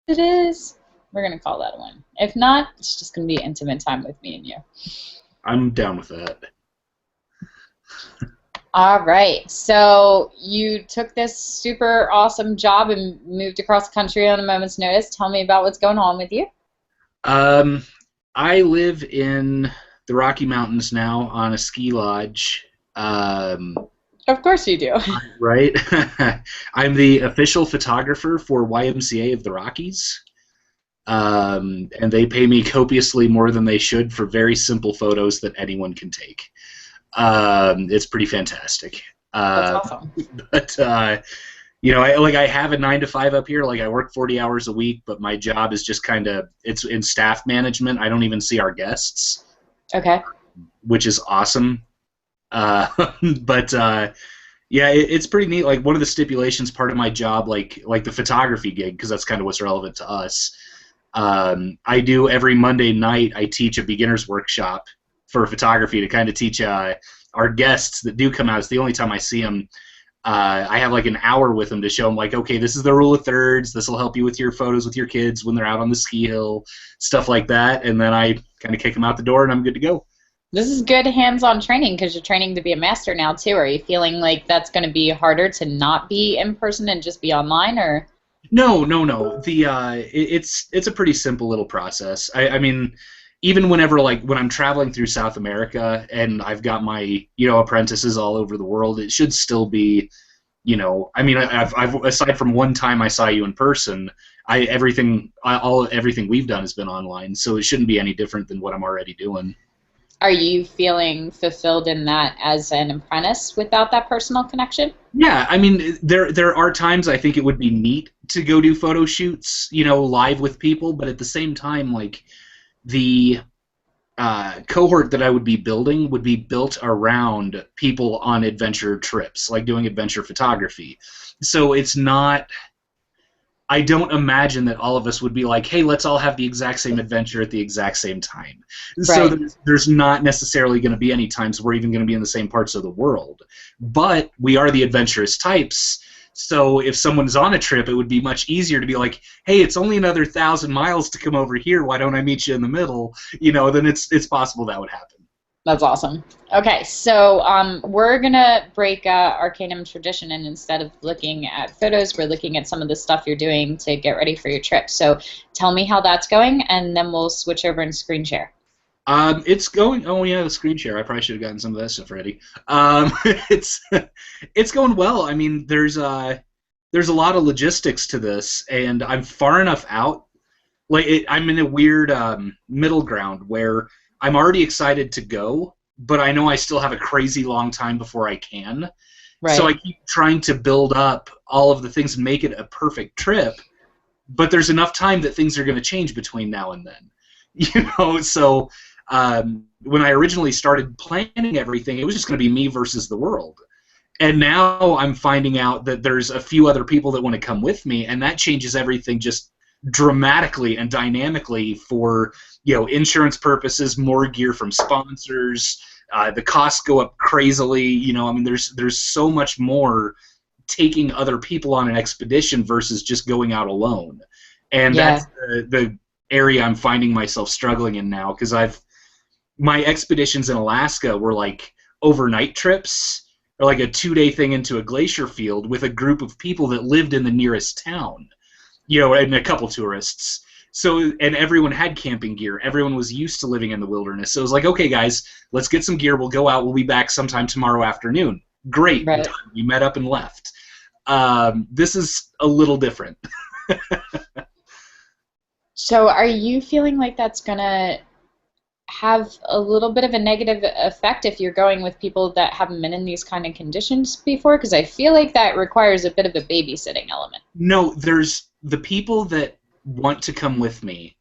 it is, we're going to call that a win. If not, it's just going to be intimate time with me and you. I'm down with that. All right. So you took this super awesome job and moved across the country on a moment's notice. Tell me about what's going on with you. Um, I live in the Rocky Mountains now on a ski lodge. Um, Of course you do. right? I'm the official photographer for YMCA of the Rockies. And they pay me copiously more than they should for very simple photos that anyone can take. It's pretty fantastic. That's Uh, awesome. but I have a 9 to 5 up here. Like I work 40 hours a week, but my job is just kind of it's in staff management. I don't even see our guests, Okay. which is awesome. Uh, but yeah, it's pretty neat. Like one of the stipulations, part of my job, like the photography gig, because that's kind of what's relevant to us. I do every Monday night. I teach a beginner's workshop for photography to kind of teach our guests that do come out. It's the only time I see them. I have like an hour with them to show them, like, okay, this is the rule of thirds. This will help you with your photos with your kids when they're out on the ski hill, stuff like that. And then I kind of kick them out the door, and I'm good to go. This is good hands-on training because you're training to be a master now too. Are you feeling like that's going to be harder to not be in person and just be online, or? No, no, no. It's a pretty simple little process. I mean, even whenever like when I'm traveling through South America and I've got my apprentices all over the world, it should still be, I mean, I've aside from one time I saw you in person, everything we've done has been online, so it shouldn't be any different than what I'm already doing. Are you feeling fulfilled in that as an apprentice without that personal connection? Yeah, I mean, there are times I think it would be neat to go do photo shoots, live with people, but at the same time, like the cohort that I would be building would be built around people on adventure trips, like doing adventure photography. So it's not. I don't imagine that all of us would be like, hey, let's all have the exact same adventure at the exact same time. So Right. there's not necessarily going to be any times we're even going to be in the same parts of the world. But we are the adventurous types. So if someone's on a trip, it would be much easier to be like, hey, it's only another 1,000 miles to come over here. Why don't I meet you in the middle? Then it's possible that would happen. That's awesome. Okay, so we're gonna break Arcanum tradition, and instead of looking at photos, we're looking at some of the stuff you're doing to get ready for your trip. So tell me how that's going, and then we'll switch over and screen share. It's going. Oh yeah, the screen share. I probably should have gotten some of that stuff ready. It's it's going well. I mean, there's a lot of logistics to this, and I'm far enough out. I'm in a weird middle ground where I'm already excited to go, but I know I still have a crazy long time before I can. So I Right. keep trying to build up all of the things and make it a perfect trip, but there's enough time that things are going to change between now and then. So when I originally started planning everything, it was just going to be me versus the world. And now I'm finding out that there's a few other people that want to come with me, and that changes everything just dramatically and dynamically for insurance purposes, more gear from sponsors. The costs go up crazily. I mean, there's so much more taking other people on an expedition versus just going out alone, and Yeah. that's the area I'm finding myself struggling in now because my expeditions in Alaska were like overnight trips or like a 2-day thing into a glacier field with a group of people that lived in the nearest town, and a couple tourists. So, and everyone had camping gear. Everyone was used to living in the wilderness. So it was like, okay, guys, let's get some gear. We'll go out. We'll be back sometime tomorrow afternoon. Great. Right. We met up and left. This is a little different. So are you feeling like that's gonna have a little bit of a negative effect if you're going with people that haven't been in these kind of conditions before? Because I feel like that requires a bit of a babysitting element. No, there's the people that want to come with me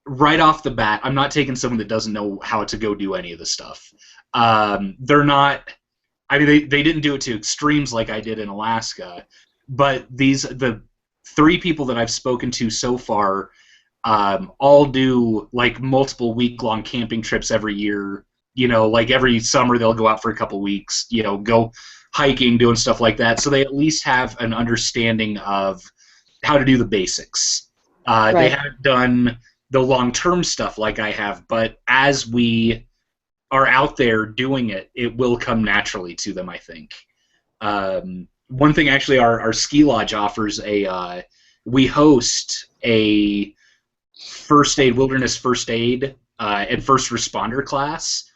right off the bat. I'm not taking someone that doesn't know how to go do any of the stuff. They're not. I mean, they didn't do it to extremes like I did in Alaska, but the 3 people that I've spoken to so far all do like multiple week-long camping trips every year. Like every summer they'll go out for a couple weeks. Go hiking, doing stuff like that. So they at least have an understanding of how to do the basics. They haven't done the long-term stuff like I have, but as we are out there doing it, it will come naturally to them, I think. One thing, actually, our ski lodge offers we host a wilderness first aid, and first responder class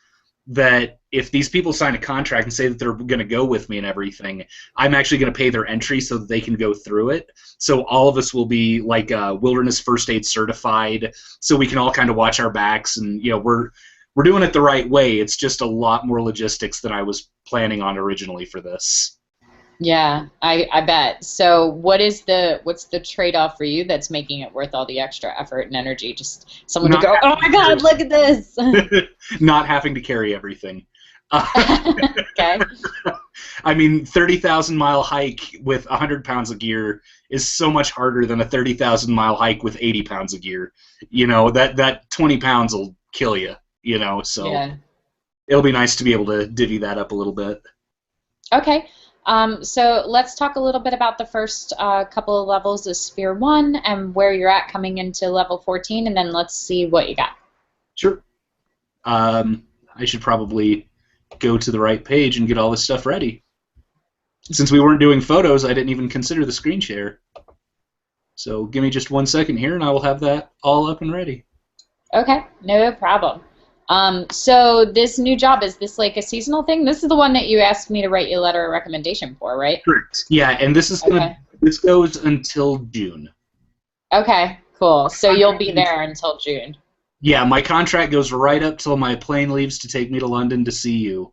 that if these people sign a contract and say that they're going to go with me and everything, I'm actually going to pay their entry so that they can go through it. So all of us will be like wilderness first aid certified, so we can all kind of watch our backs, and we're doing it the right way. It's just a lot more logistics than I was planning on originally for this. Yeah, I bet. So what's the trade-off for you that's making it worth all the extra effort and energy? Just someone to go, oh my God, look at this! Not having to carry everything. Okay. I mean, 30,000-mile hike with 100 pounds of gear is so much harder than a 30,000-mile hike with 80 pounds of gear. That 20 pounds will kill you, so yeah. It'll be nice to be able to divvy that up a little bit. Okay. So let's talk a little bit about the first couple of levels of Sphere 1 and where you're at coming into level 14, and then let's see what you got. Sure. I should probably go to the right page and get all this stuff ready. Since we weren't doing photos, I didn't even consider the screen share. So give me just 1 second here, and I will have that all up and ready. Okay, no problem. So this new job, is this like a seasonal thing? This is the one that you asked me to write you a letter of recommendation for, right? Correct. Yeah, and this is this goes until June. Okay, cool. So you'll be there until June. Yeah, my contract goes right up till my plane leaves to take me to London to see you.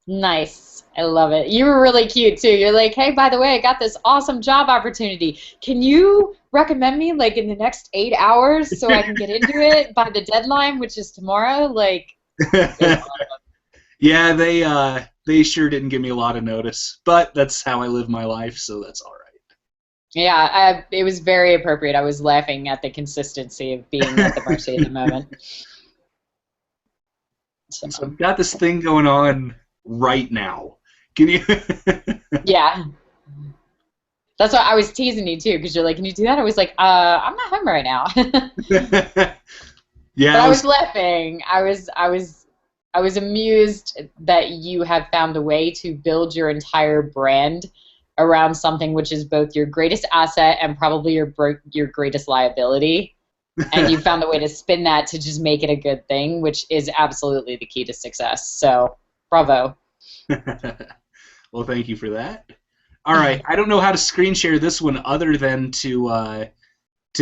Nice. I love it. You were really cute, too. You're like, hey, by the way, I got this awesome job opportunity. Can you recommend me, like, in the next 8 hours so I can get into it by the deadline, which is tomorrow? Like, yeah, they sure didn't give me a lot of notice, but that's how I live my life, so that's all right. Yeah, it was very appropriate. I was laughing at the consistency of being at the mercy at the moment. So I've got this thing going on right now. Can you? Yeah. That's why I was teasing you too, because you're like, "Can you do that?" I was like, I'm not home right now." Yeah. But I was laughing. I was amused that you have found a way to build your entire brand around something which is both your greatest asset and probably your greatest liability. And you found a way to spin that to just make it a good thing, which is absolutely the key to success. So, bravo. Well, thank you for that. All right, I don't know how to screen share this one other than to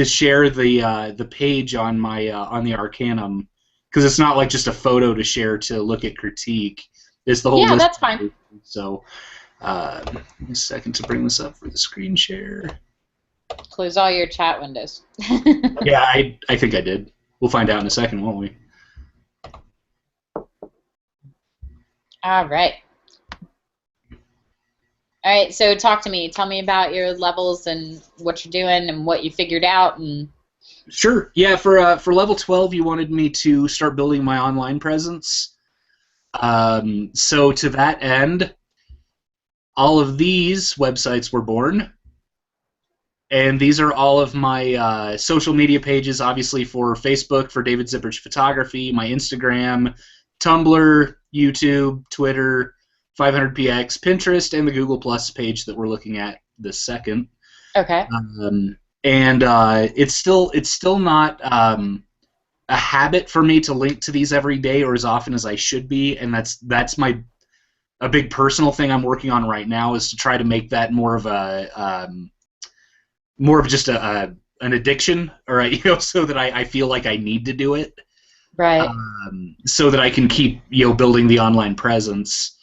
share the page on my on the Arcanum, because it's not like just a photo to share to look at critique. It's the whole yeah, list. That's fine. So, a second to bring this up for the screen share. Close all your chat windows. Yeah, I think I did. We'll find out in a second, won't we? All right. All right, so talk to me. Tell me about your levels and what you're doing and what you figured out. And sure. Yeah, for level 12, you wanted me to start building my online presence. So to that end, all of these websites were born. And these are all of my social media pages, obviously for Facebook, for David Zipprich Photography, my Instagram, Tumblr, YouTube, Twitter, 500px, Pinterest, and the Google Plus page that we're looking at this second. okay. And it's still not a habit for me to link to these every day or as often as I should be, and that's a big personal thing I'm working on right now, is to try to make that more of just an addiction, or so that I feel like I need to do it, Right. so that I can keep building the online presence.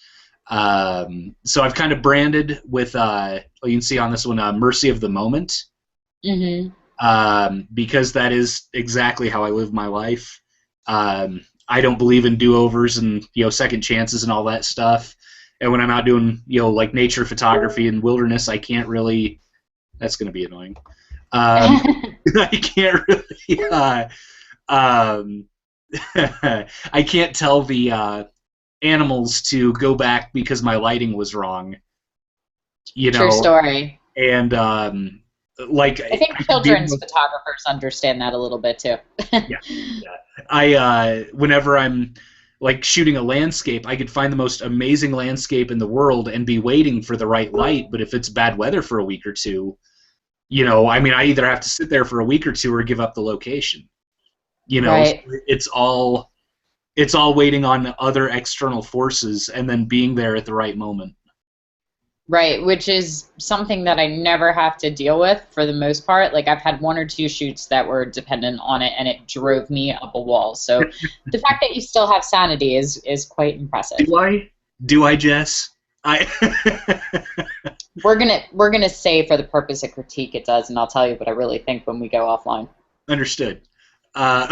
So I've kind of branded with you can see on this one, Mercy of the Moment. Because that is exactly how I live my life. I don't believe in do-overs and second chances and all that stuff. And when I'm out doing like nature photography and wilderness, I can't really. That's going to be annoying. I can't really. I can't tell the animals to go back because my lighting was wrong. True story. And like I think I could be children's photographers understand that a little bit too. yeah, yeah. Whenever I'm like shooting a landscape, I could find the most amazing landscape in the world and be waiting for the right light. But if it's bad weather for a week or two, I mean, I either have to sit there for a week or two or give up the location. So Right. it's all waiting on other external forces and then being there at the right moment. Right, which is something that I never have to deal with for the most part. Like I've had one or two shoots that were dependent on it, and it drove me up a wall. So the fact that you still have sanity is quite impressive. Do I? Do I, Jess? I We're gonna say for the purpose of critique it does, and I'll tell you what I really think when we go offline. understood. Uh,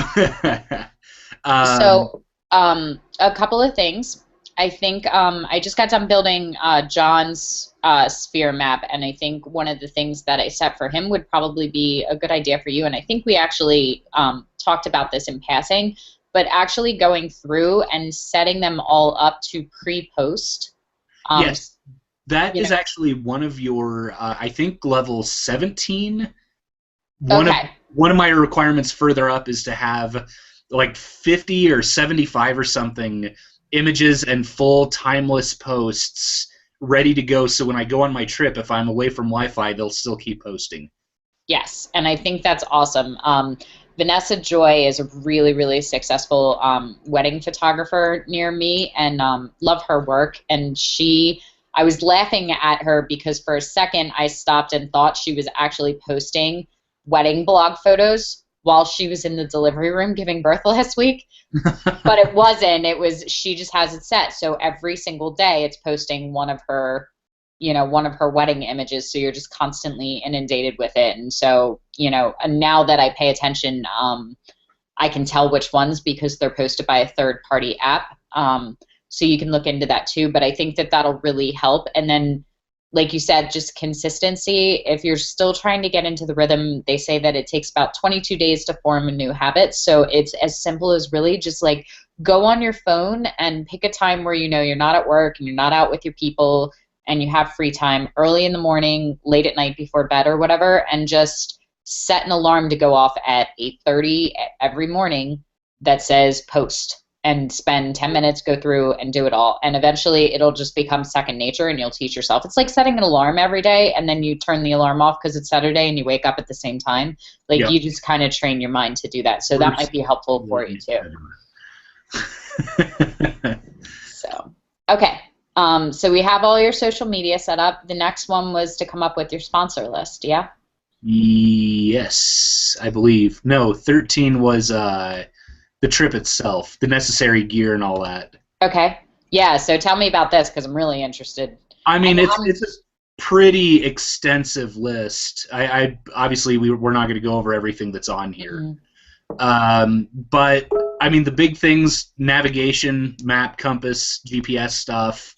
um, So, a couple of things. I think I just got done building John's sphere map, and I think one of the things that I set for him would probably be a good idea for you. And I think we actually talked about this in passing, but actually going through and setting them all up to pre-post. yes, that You is know, actually one of your, I think, level 17. okay. One of my requirements further up is to have like 50 or 75 or something images and full timeless posts ready to go. So when I go on my trip, if I'm away from Wi-Fi, they'll still keep posting. Yes, and I think that's awesome. Vanessa Joy is a really, really successful wedding photographer near me, and love her work. And I was laughing at her because for a second I stopped and thought she was actually posting wedding blog photos while she was in the delivery room giving birth last week. But it wasn't. It was she just has it set so every single day it's posting one of her wedding images, so you're just constantly inundated with it. And so, and now that I pay attention, I can tell which ones because they're posted by a third-party app. So you can look into that too. But I think that that'll really help. And then, like you said, just consistency. If you're still trying to get into the rhythm, they say that it takes about 22 days to form a new habit. So it's as simple as really just like go on your phone and pick a time where you're not at work and you're not out with your people and you have free time early in the morning, late at night before bed or whatever, and just set an alarm to go off at 8:30 every morning that says post, and spend 10 minutes, go through and do it all. And eventually it'll just become second nature and you'll teach yourself. It's like setting an alarm every day and then you turn the alarm off because it's Saturday and you wake up at the same time. Like Yep. you just kind of train your mind to do that. So that might be helpful for you too. So, okay. So we have all your social media set up. The next one was to come up with your sponsor list, yeah? Yes, I believe. No, 13 was the trip itself, the necessary gear and all that. Okay. Yeah, so tell me about this because I'm really interested. I mean, it's a pretty extensive list. I obviously we're not going to go over everything that's on here. But I mean, the big things: navigation, map, compass, GPS stuff.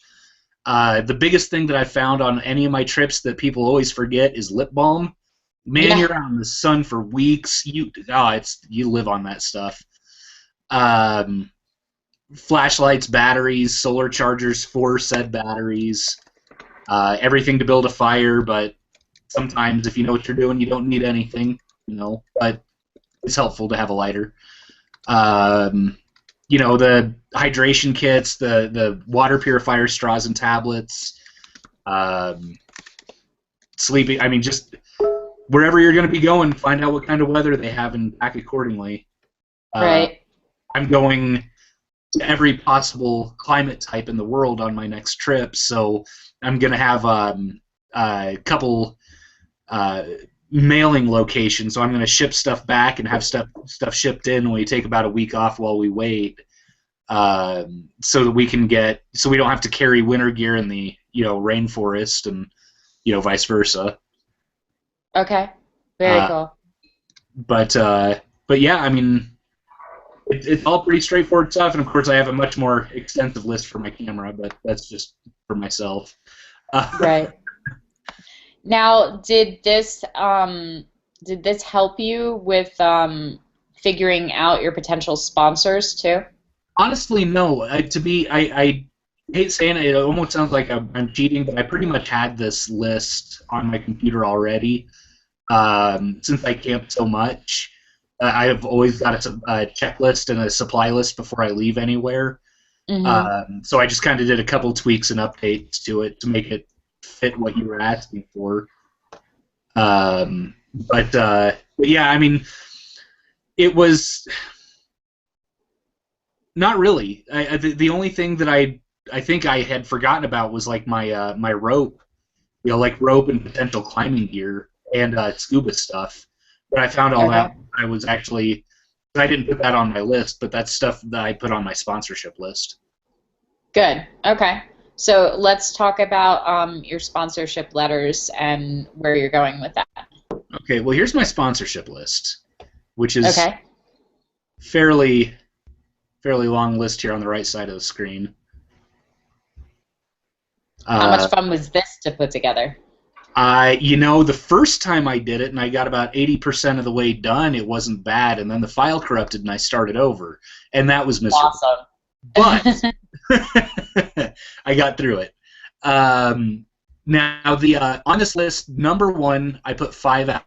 The biggest thing that I found on any of my trips that people always forget is lip balm. Man, Yeah. you're out in the sun for weeks. You live on that stuff. Flashlights, batteries, solar chargers for said batteries, everything to build a fire, but sometimes if you know what you're doing, you don't need anything, but it's helpful to have a lighter. The hydration kits, the water purifier straws and tablets, sleeping, I mean, just wherever you're going to be going, find out what kind of weather they have and pack accordingly. Right. I'm going to every possible climate type in the world on my next trip, so I'm going to have a couple mailing locations, so I'm going to ship stuff back and have stuff shipped in when we take about a week off while we wait, so that we don't have to carry winter gear in the rainforest and vice versa. Okay. Very cool. But yeah, I mean, it's all pretty straightforward stuff, and of course I have a much more extensive list for my camera, but that's just for myself. Right. Now, did this help you with figuring out your potential sponsors too? Honestly, no. I hate saying it. It almost sounds like I'm cheating, but I pretty much had this list on my computer already. Since I camp so much, I have always got a checklist and a supply list before I leave anywhere. Mm-hmm. So I just kind of did a couple tweaks and updates to it to make it fit what you were asking for. But yeah, I mean, it was not really. The only thing that I think I had forgotten about was like my rope, like rope and potential climbing gear and scuba stuff. But I found all that Okay. I was actually I didn't put that on my list, but that's stuff that I put on my sponsorship list. Good. Okay. So let's talk about your sponsorship letters and where you're going with that. Okay, well here's my sponsorship list, which is Okay. fairly fairly long list here on the right side of the screen. How much Uh, fun was this to put together? the first time I did it, and I got about 80% of the way done, it wasn't bad, and then the file corrupted, and I started over, and that was miserable. Awesome. But I got through it. Now, on this list, number one, I put 5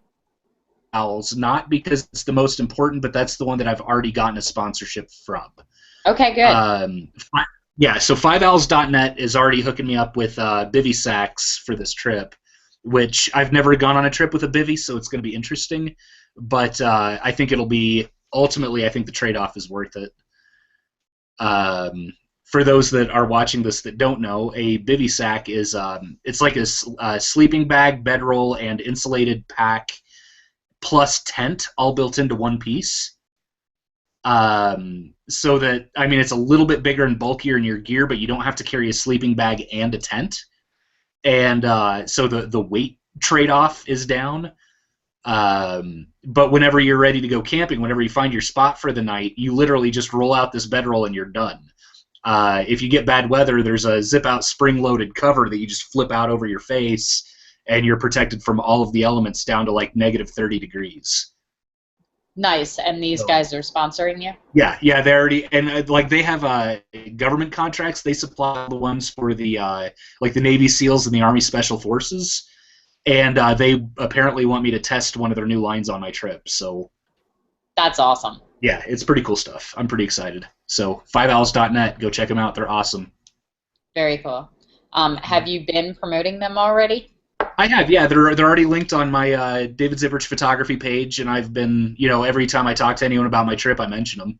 owls, not because it's the most important, but that's the one that I've already gotten a sponsorship from. Okay, good. Yeah, so 5owls.net is already hooking me up with bivy sacks for this trip, which I've never gone on a trip with a bivy, so it's going to be interesting. But I think it'll be ultimately. I think the trade-off is worth it. For those that are watching this that don't know, a bivy sack is it's like a sleeping bag, bedroll, and insulated pack plus tent all built into one piece. So that, I mean, it's a little bit bigger and bulkier in your gear, but you don't have to carry a sleeping bag and a tent. And so the weight trade-off is down. But whenever you're ready to go camping, whenever you find your spot for the night, you literally just roll out this bedroll and you're done. If you get bad weather, there's a zip-out spring-loaded cover that you just flip out over your face, and you're protected from all of the elements down to like negative 30 degrees. Nice. And these So, guys are sponsoring you? yeah, they already, and like they have government contracts. They supply the ones for the like the Navy SEALs and the Army Special Forces, and they apparently want me to test one of their new lines on my trip. So That's awesome. yeah, it's pretty cool stuff. I'm pretty excited. So 5owls.net, go check them out. They're awesome. Very cool. Have you been promoting them already? I have, yeah. They're already linked on my David Zipprich photography page, and I've been, every time I talk to anyone about my trip, I mention them.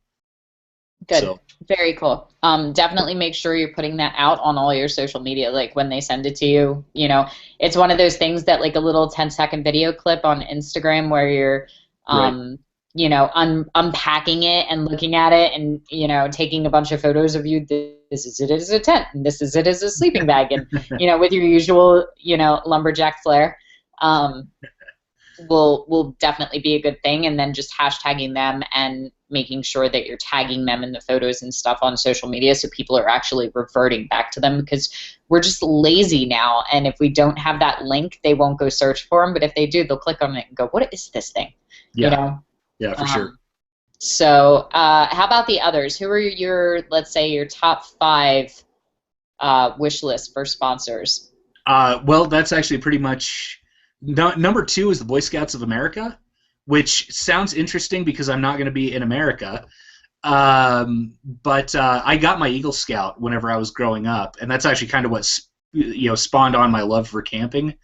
Good. So Very cool. Definitely make sure you're putting that out on all your social media, like when they send it to you. It's one of those things that like a little 10-second video clip on Instagram where you're, right. unpacking it and looking at it and, taking a bunch of photos of you. This is it as a tent, and this is it as a sleeping bag, and, with your usual, lumberjack flair. Will definitely be a good thing, and then just hashtagging them and making sure that you're tagging them in the photos and stuff on social media so people are actually reverting back to them, because we're just lazy now, and if we don't have that link, they won't go search for them, but if they do, they'll click on it and go, what is this thing? Yeah. Yeah, for sure. So how about the others? Who are your, let's say, your top 5 wish list for sponsors? Well, that's actually pretty much number 2 is the Boy Scouts of America, which sounds interesting because I'm not going to be in America. But I got my Eagle Scout whenever I was growing up, and that's actually kind of what spawned on my love for camping.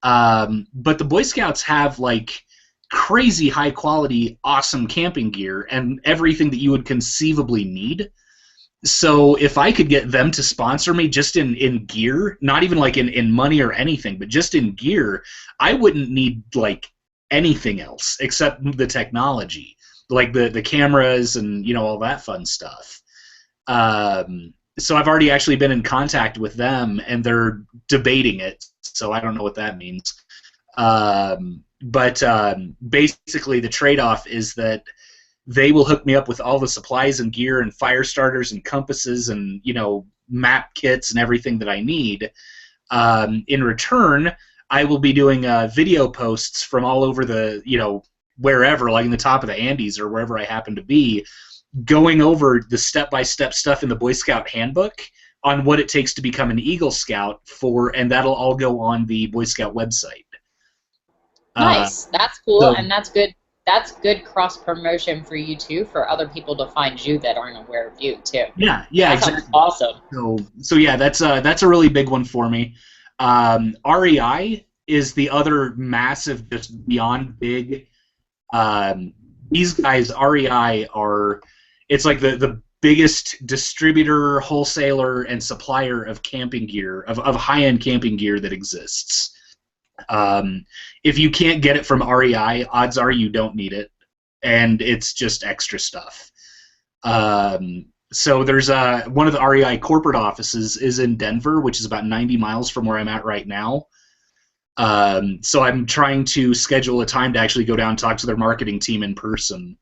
But the Boy Scouts have like crazy high quality, awesome camping gear and everything that you would conceivably need. So if I could get them to sponsor me just in gear, not even like in money or anything, but just in gear, I wouldn't need like anything else except the technology, like the cameras and all that fun stuff. So I've already actually been in contact with them, and they're debating it. So I don't know what that means. But basically, the trade-off is that they will hook me up with all the supplies and gear and fire starters and compasses and map kits and everything that I need. In return, I will be doing video posts from all over the wherever, like in the top of the Andes or wherever I happen to be, going over the step-by-step stuff in the Boy Scout handbook on what it takes to become an Eagle Scout and that'll all go on the Boy Scout website. Nice. That's cool, So and that's good. That's good cross promotion for you too, for other people to find you that aren't aware of you too. yeah, yeah, That sounds exactly. awesome. So yeah, that's a really big one for me. REI is the other massive, just beyond big. Um, these guys, REI, are it's like the biggest distributor, wholesaler, and supplier of camping gear, of high end camping gear that exists. If you can't get it from REI, odds are you don't need it, and it's just extra stuff. So there's one of the REI corporate offices is in Denver, which is about 90 miles from where I'm at right now. So I'm trying to schedule a time to actually go down and talk to their marketing team in person,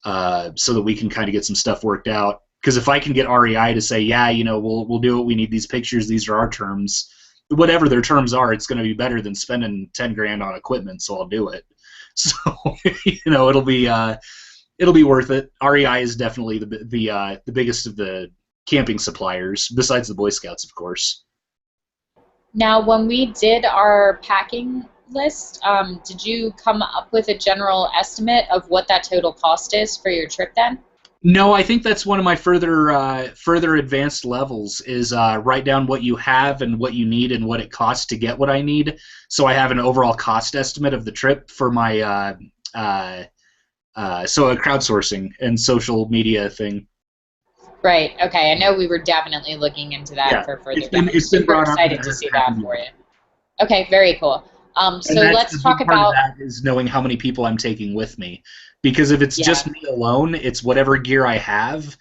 so that we can kind of get some stuff worked out. Because if I can get REI to say, yeah, we'll do it. We need these pictures. These are our terms. Whatever their terms are, it's going to be better than spending 10 grand on equipment. So I'll do it. So it'll be worth it. REI is definitely the biggest of the camping suppliers, besides the Boy Scouts, of course. Now, when we did our packing list, did you come up with a general estimate of what that total cost is for your trip then? No, I think that's one of my further advanced levels is write down what you have and what you need and what it costs to get what I need. So I have an overall cost estimate of the trip for my so a crowdsourcing and social media thing. Right. Okay. I know we were definitely looking into that Yeah, for further it's been down. I'm it's been super brought up and excited I to heard see it that happened. for you. Okay. Very cool. And So that's the let's talk big part of about, that is knowing how many people I'm taking with me. Because if it's yeah. just me alone, it's whatever gear I have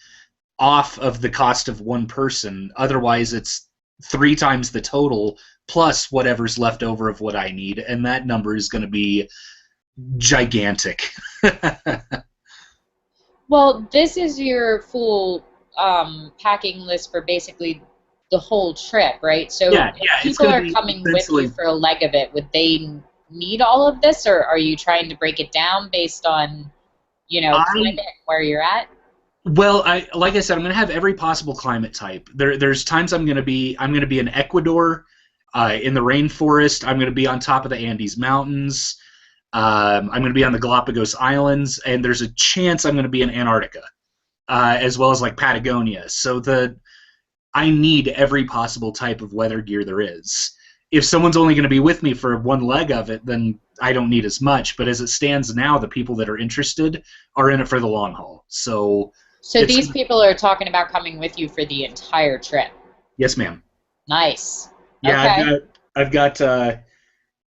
off of the cost of one person. Otherwise, it's 3 times the total plus whatever's left over of what I need, and that number is going to be gigantic. Well, this is your full packing list for basically the whole trip, right? So Yeah, if yeah, it's people going to are be coming with you essentially. for a leg of it, would they need all of this, or are you trying to break it down based on, climate I and where you're at? Well, like I said, I'm going to have every possible climate type. There's times I'm going to be in Ecuador, in the rainforest. I'm going to be on top of the Andes Mountains. I'm going to be on the Galapagos Islands, and there's a chance I'm going to be in Antarctica, as well as like Patagonia. So I need every possible type of weather gear there is. If someone's only going to be with me for one leg of it, then I don't need as much. But as it stands now, the people that are interested are in it for the long haul. So So it's these people are talking about coming with you for the entire trip. yes, ma'am. Nice. Yeah, Okay. I've got a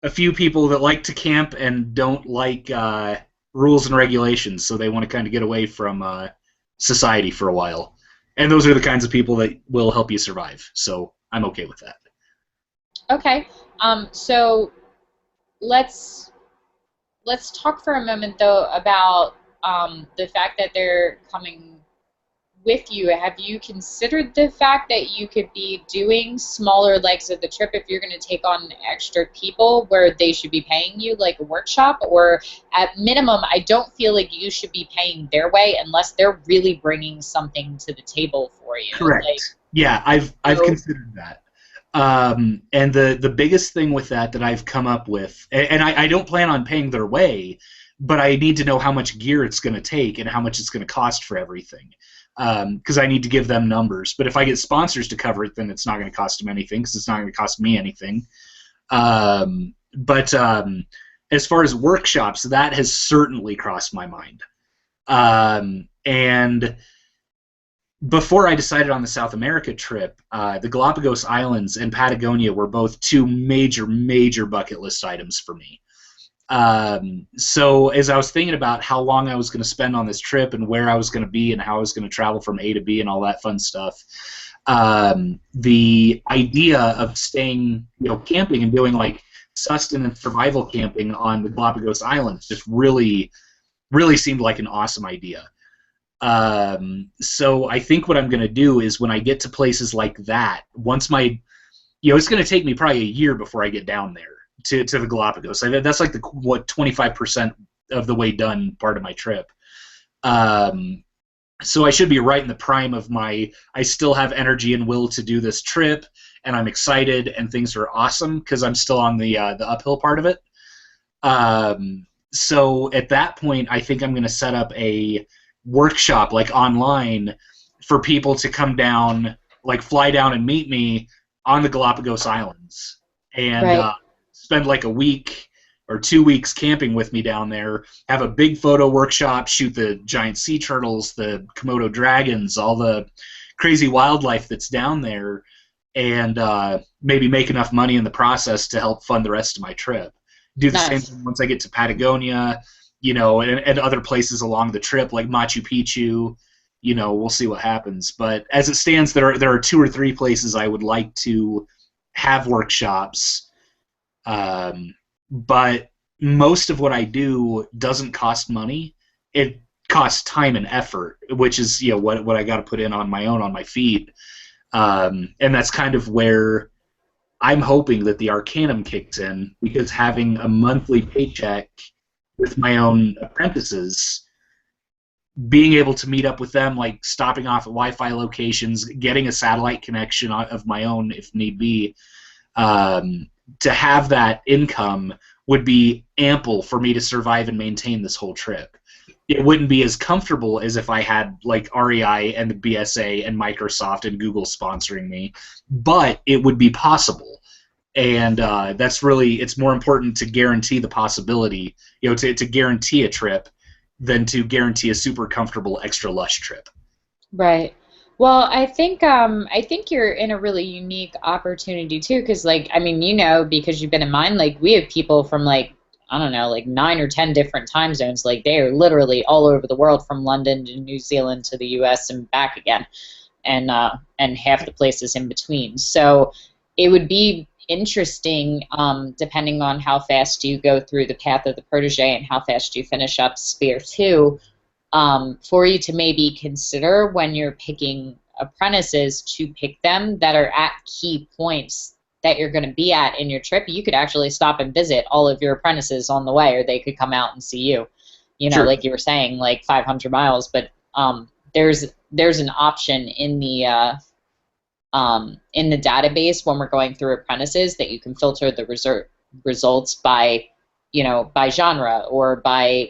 few people that like to camp and don't like rules and regulations, so they want to kind of get away from society for a while. And those are the kinds of people that will help you survive. So I'm okay with that. Okay. So let's talk for a moment though about the fact that they're coming with you. Have you considered the fact that you could be doing smaller legs of the trip if you're going to take on extra people where they should be paying you like a workshop? Or at minimum, I don't feel like you should be paying their way unless they're really bringing something to the table for you. Like, Correct. Yeah, I've so, considered that. And the biggest thing with that I've come up with, and I don't plan on paying their way, but I need to know how much gear it's going to take and how much it's going to cost for everything. Because I need to give them numbers. But if I get sponsors to cover it, then it's not going to cost them anything because it's not going to cost me anything. But as far as workshops, that has certainly crossed my mind. And before I decided on the South America trip, the Galapagos Islands and Patagonia were both two major, major bucket list items for me. So as I was thinking about how long I was going to spend on this trip and where I was going to be and how I was going to travel from A to B and all that fun stuff, the idea of staying, camping and doing like sustenance survival camping on the Galapagos Islands just really, really seemed like an awesome idea. So I think what I'm going to do is when I get to places like that, once it's going to take me probably a year before I get down there to the Galapagos. That's like 25% of the way done part of my trip. So I should be right in the prime of I still have energy and will to do this trip, and I'm excited, and things are awesome because I'm still on the uphill part of it. So at that point, I think I'm going to set up a workshop like online for people to come down, like fly down and meet me on the Galapagos Islands and Right. spend like a week or 2 weeks camping with me down there, have a big photo workshop, shoot the giant sea turtles, the Komodo dragons, all the crazy wildlife that's down there, and maybe make enough money in the process to help fund the rest of my trip. Do the same Nice. thing once I get to Patagonia, and other places along the trip like Machu Picchu. We'll see what happens. But as it stands, there are 2 or 3 places I would like to have workshops. But most of what I do doesn't cost money. It costs time and effort, which is what I got to put in on my own on my feet. And that's kind of where I'm hoping that the Arcanum kicks in, because having a monthly paycheck with my own apprentices, being able to meet up with them, like stopping off at Wi-Fi locations, getting a satellite connection of my own if need be, to have that income would be ample for me to survive and maintain this whole trip. It wouldn't be as comfortable as if I had like REI and the BSA and Microsoft and Google sponsoring me, but it would be possible. And it's more important to guarantee the possibility, to guarantee a trip than to guarantee a super comfortable extra lush trip. Right. Well, I think you're in a really unique opportunity too, because like I mean, because you've been in mine, like we have people from like I don't know, like 9 or 10 different time zones. Like they are literally all over the world, from London to New Zealand to the U.S. and back again, and half the places in between. So it would be interesting, depending on how fast you go through the path of the protege and how fast you finish up Sphere 2, for you to maybe consider when you're picking apprentices to pick them that are at key points that you're going to be at in your trip. You could actually stop and visit all of your apprentices on the way, or they could come out and see you. Sure. Like you were saying, like 500 miles. But there's an option in the database when we're going through apprentices that you can filter the results by by genre or by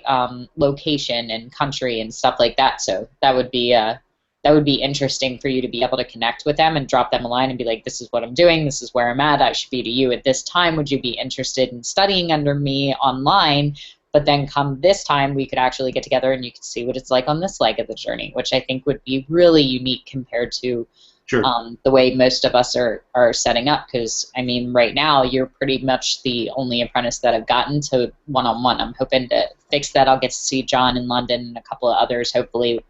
location and country and stuff like that. So that would be interesting for you to be able to connect with them and drop them a line and be like, this is what I'm doing, this is where I'm at, I should be to you at this time. Would you be interested in studying under me online? But then come this time, we could actually get together and you could see what it's like on this leg of the journey, which I think would be really unique compared to Sure. The way most of us are setting up. Because, I mean, right now, you're pretty much the only apprentice that I've gotten to one-on-one. I'm hoping to fix that. I'll get to see John in London and a couple of others, hopefully,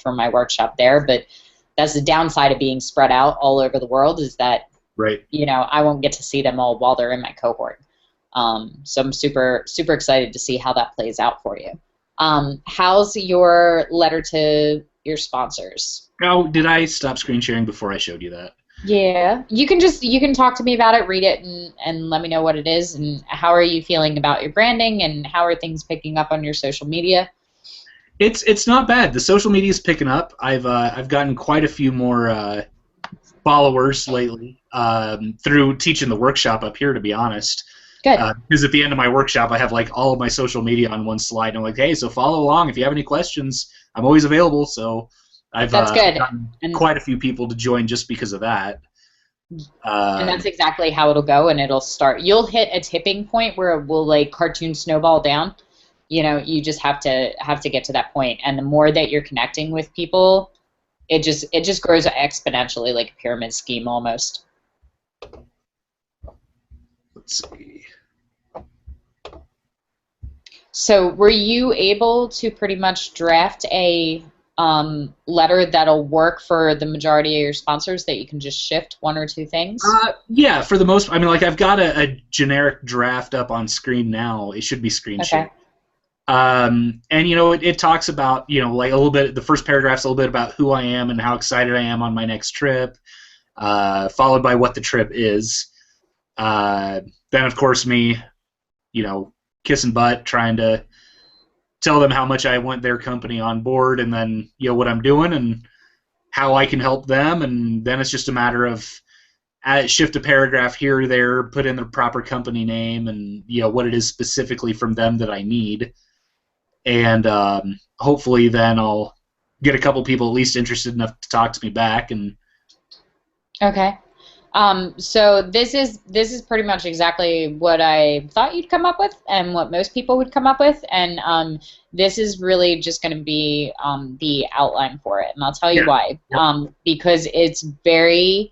for my workshop there. But that's the downside of being spread out all over the world, is that, Right. I won't get to see them all while they're in my cohort. So I'm super, super excited to see how that plays out for you. How's your letter to your sponsors? Oh, did I stop screen sharing before I showed you that? Yeah, you can talk to me about it, read it, and let me know what it is, and how are you feeling about your branding, and how are things picking up on your social media? It's not bad. The social media is picking up. I've gotten quite a few more followers lately through teaching the workshop up here, to be honest. Good. Because at the end of my workshop, I have like all of my social media on one slide, and I'm like, hey, so follow along if you have any questions. I'm always available. So I've That's good. gotten quite a few people to join just because of that. And that's exactly how it'll go, and it'll start. You'll hit a tipping point where it will like cartoon snowball down. You just have to get to that point, and the more that you're connecting with people, it just grows exponentially, like a pyramid scheme almost. Let's see. So were you able to pretty much draft a letter that'll work for the majority of your sponsors, that you can just shift 1 or 2 things? Yeah, for the most. I mean, like I've got a generic draft up on screen now. It should be screen shared. And it talks about like a little bit. The first paragraph's a little bit about who I am and how excited I am on my next trip, followed by what the trip is. Then of course me, kissing butt, trying to tell them how much I want their company on board, and then what I'm doing and how I can help them, and then it's just a matter of shift a paragraph here or there, put in the proper company name, and what it is specifically from them that I need, and hopefully then I'll get a couple people at least interested enough to talk to me back. And okay. So this is pretty much exactly what I thought you'd come up with and what most people would come up with, and this is really just going to be the outline for it, and I'll tell you why. Yep. Because it's very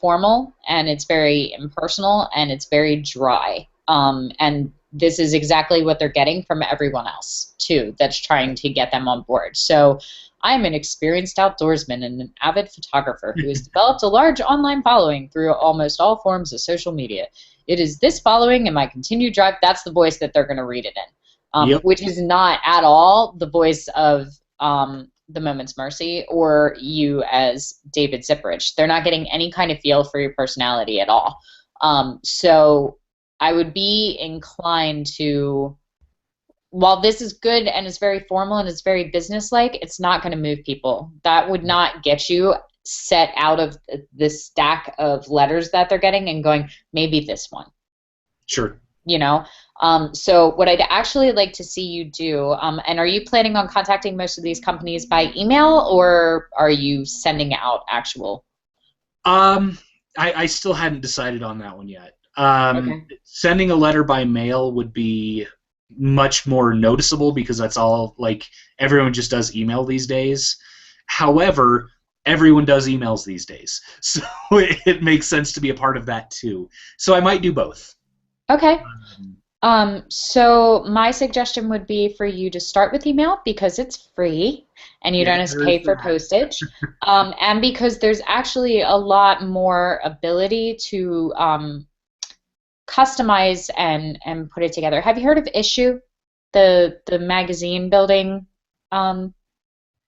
formal, and it's very impersonal, and it's very dry, and this is exactly what they're getting from everyone else too that's trying to get them on board. So I'm an experienced outdoorsman and an avid photographer who has developed a large online following through almost all forms of social media. It is this following and my continued drive. That's the voice that they're going to read it in, which is not at all the voice of The Moment's Mercy or you as David Zipprich. They're not getting any kind of feel for your personality at all. So I would be inclined to, while this is good and it's very formal and it's very businesslike, it's not going to move people. That would not get you set out of the stack of letters that they're getting and going, maybe this one. Sure. So what I'd actually like to see you do, and are you planning on contacting most of these companies by email, or are you sending out actual? I still hadn't decided on that one yet. Okay. Sending a letter by mail would be much more noticeable because that's all, like, everyone just does email these days. However, everyone does emails these days, so it makes sense to be a part of that too. So I might do both. Okay. So my suggestion would be for you to start with email because it's free and you don't have to pay for postage, and because there's actually a lot more ability to customize and put it together. Have you heard of Issue, the magazine building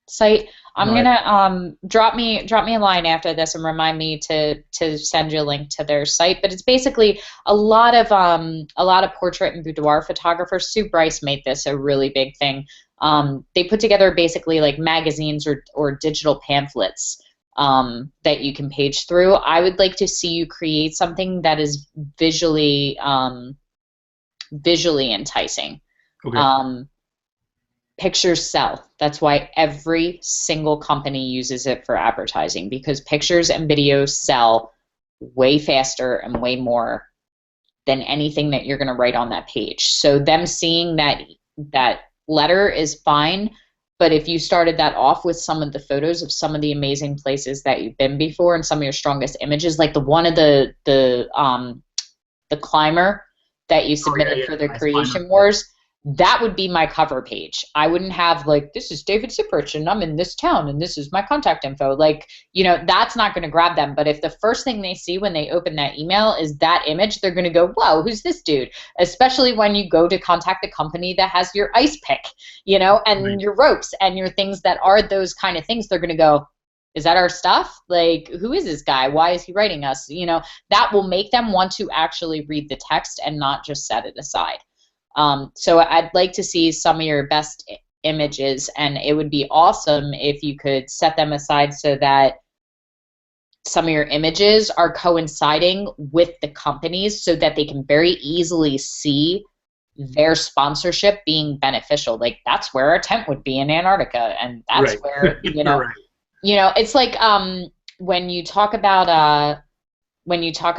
site? I'm gonna drop me a line after this and remind me to send you a link to their site. But it's basically a lot of portrait and boudoir photographers. Sue Bryce made this a really big thing. They put together basically like magazines or digital pamphlets that you can page through. I would like to see you create something that is visually enticing. Okay. Pictures sell. That's why every single company uses it for advertising, because pictures and videos sell way faster and way more than anything that you're going to write on that page. So them seeing that letter is fine, but if you started that off with some of the photos of some of the amazing places that you've been before and some of your strongest images, like the one of the climber that you submitted for the Creation Wars, that would be my cover page. I wouldn't have like, this is David Zipprich and I'm in this town and this is my contact info. Like, that's not going to grab them. But if the first thing they see when they open that email is that image, they're going to go, whoa, who's this dude? Especially when you go to contact the company that has your ice pick, and your ropes and your things that are those kind of things. They're going to go, is that our stuff? Like, who is this guy? Why is he writing us? That will make them want to actually read the text and not just set it aside. So I'd like to see some of your best images, and it would be awesome if you could set them aside so that some of your images are coinciding with the companies so that they can very easily see their sponsorship being beneficial. Like, that's where our tent would be in Antarctica, and that's where, it's like when you talk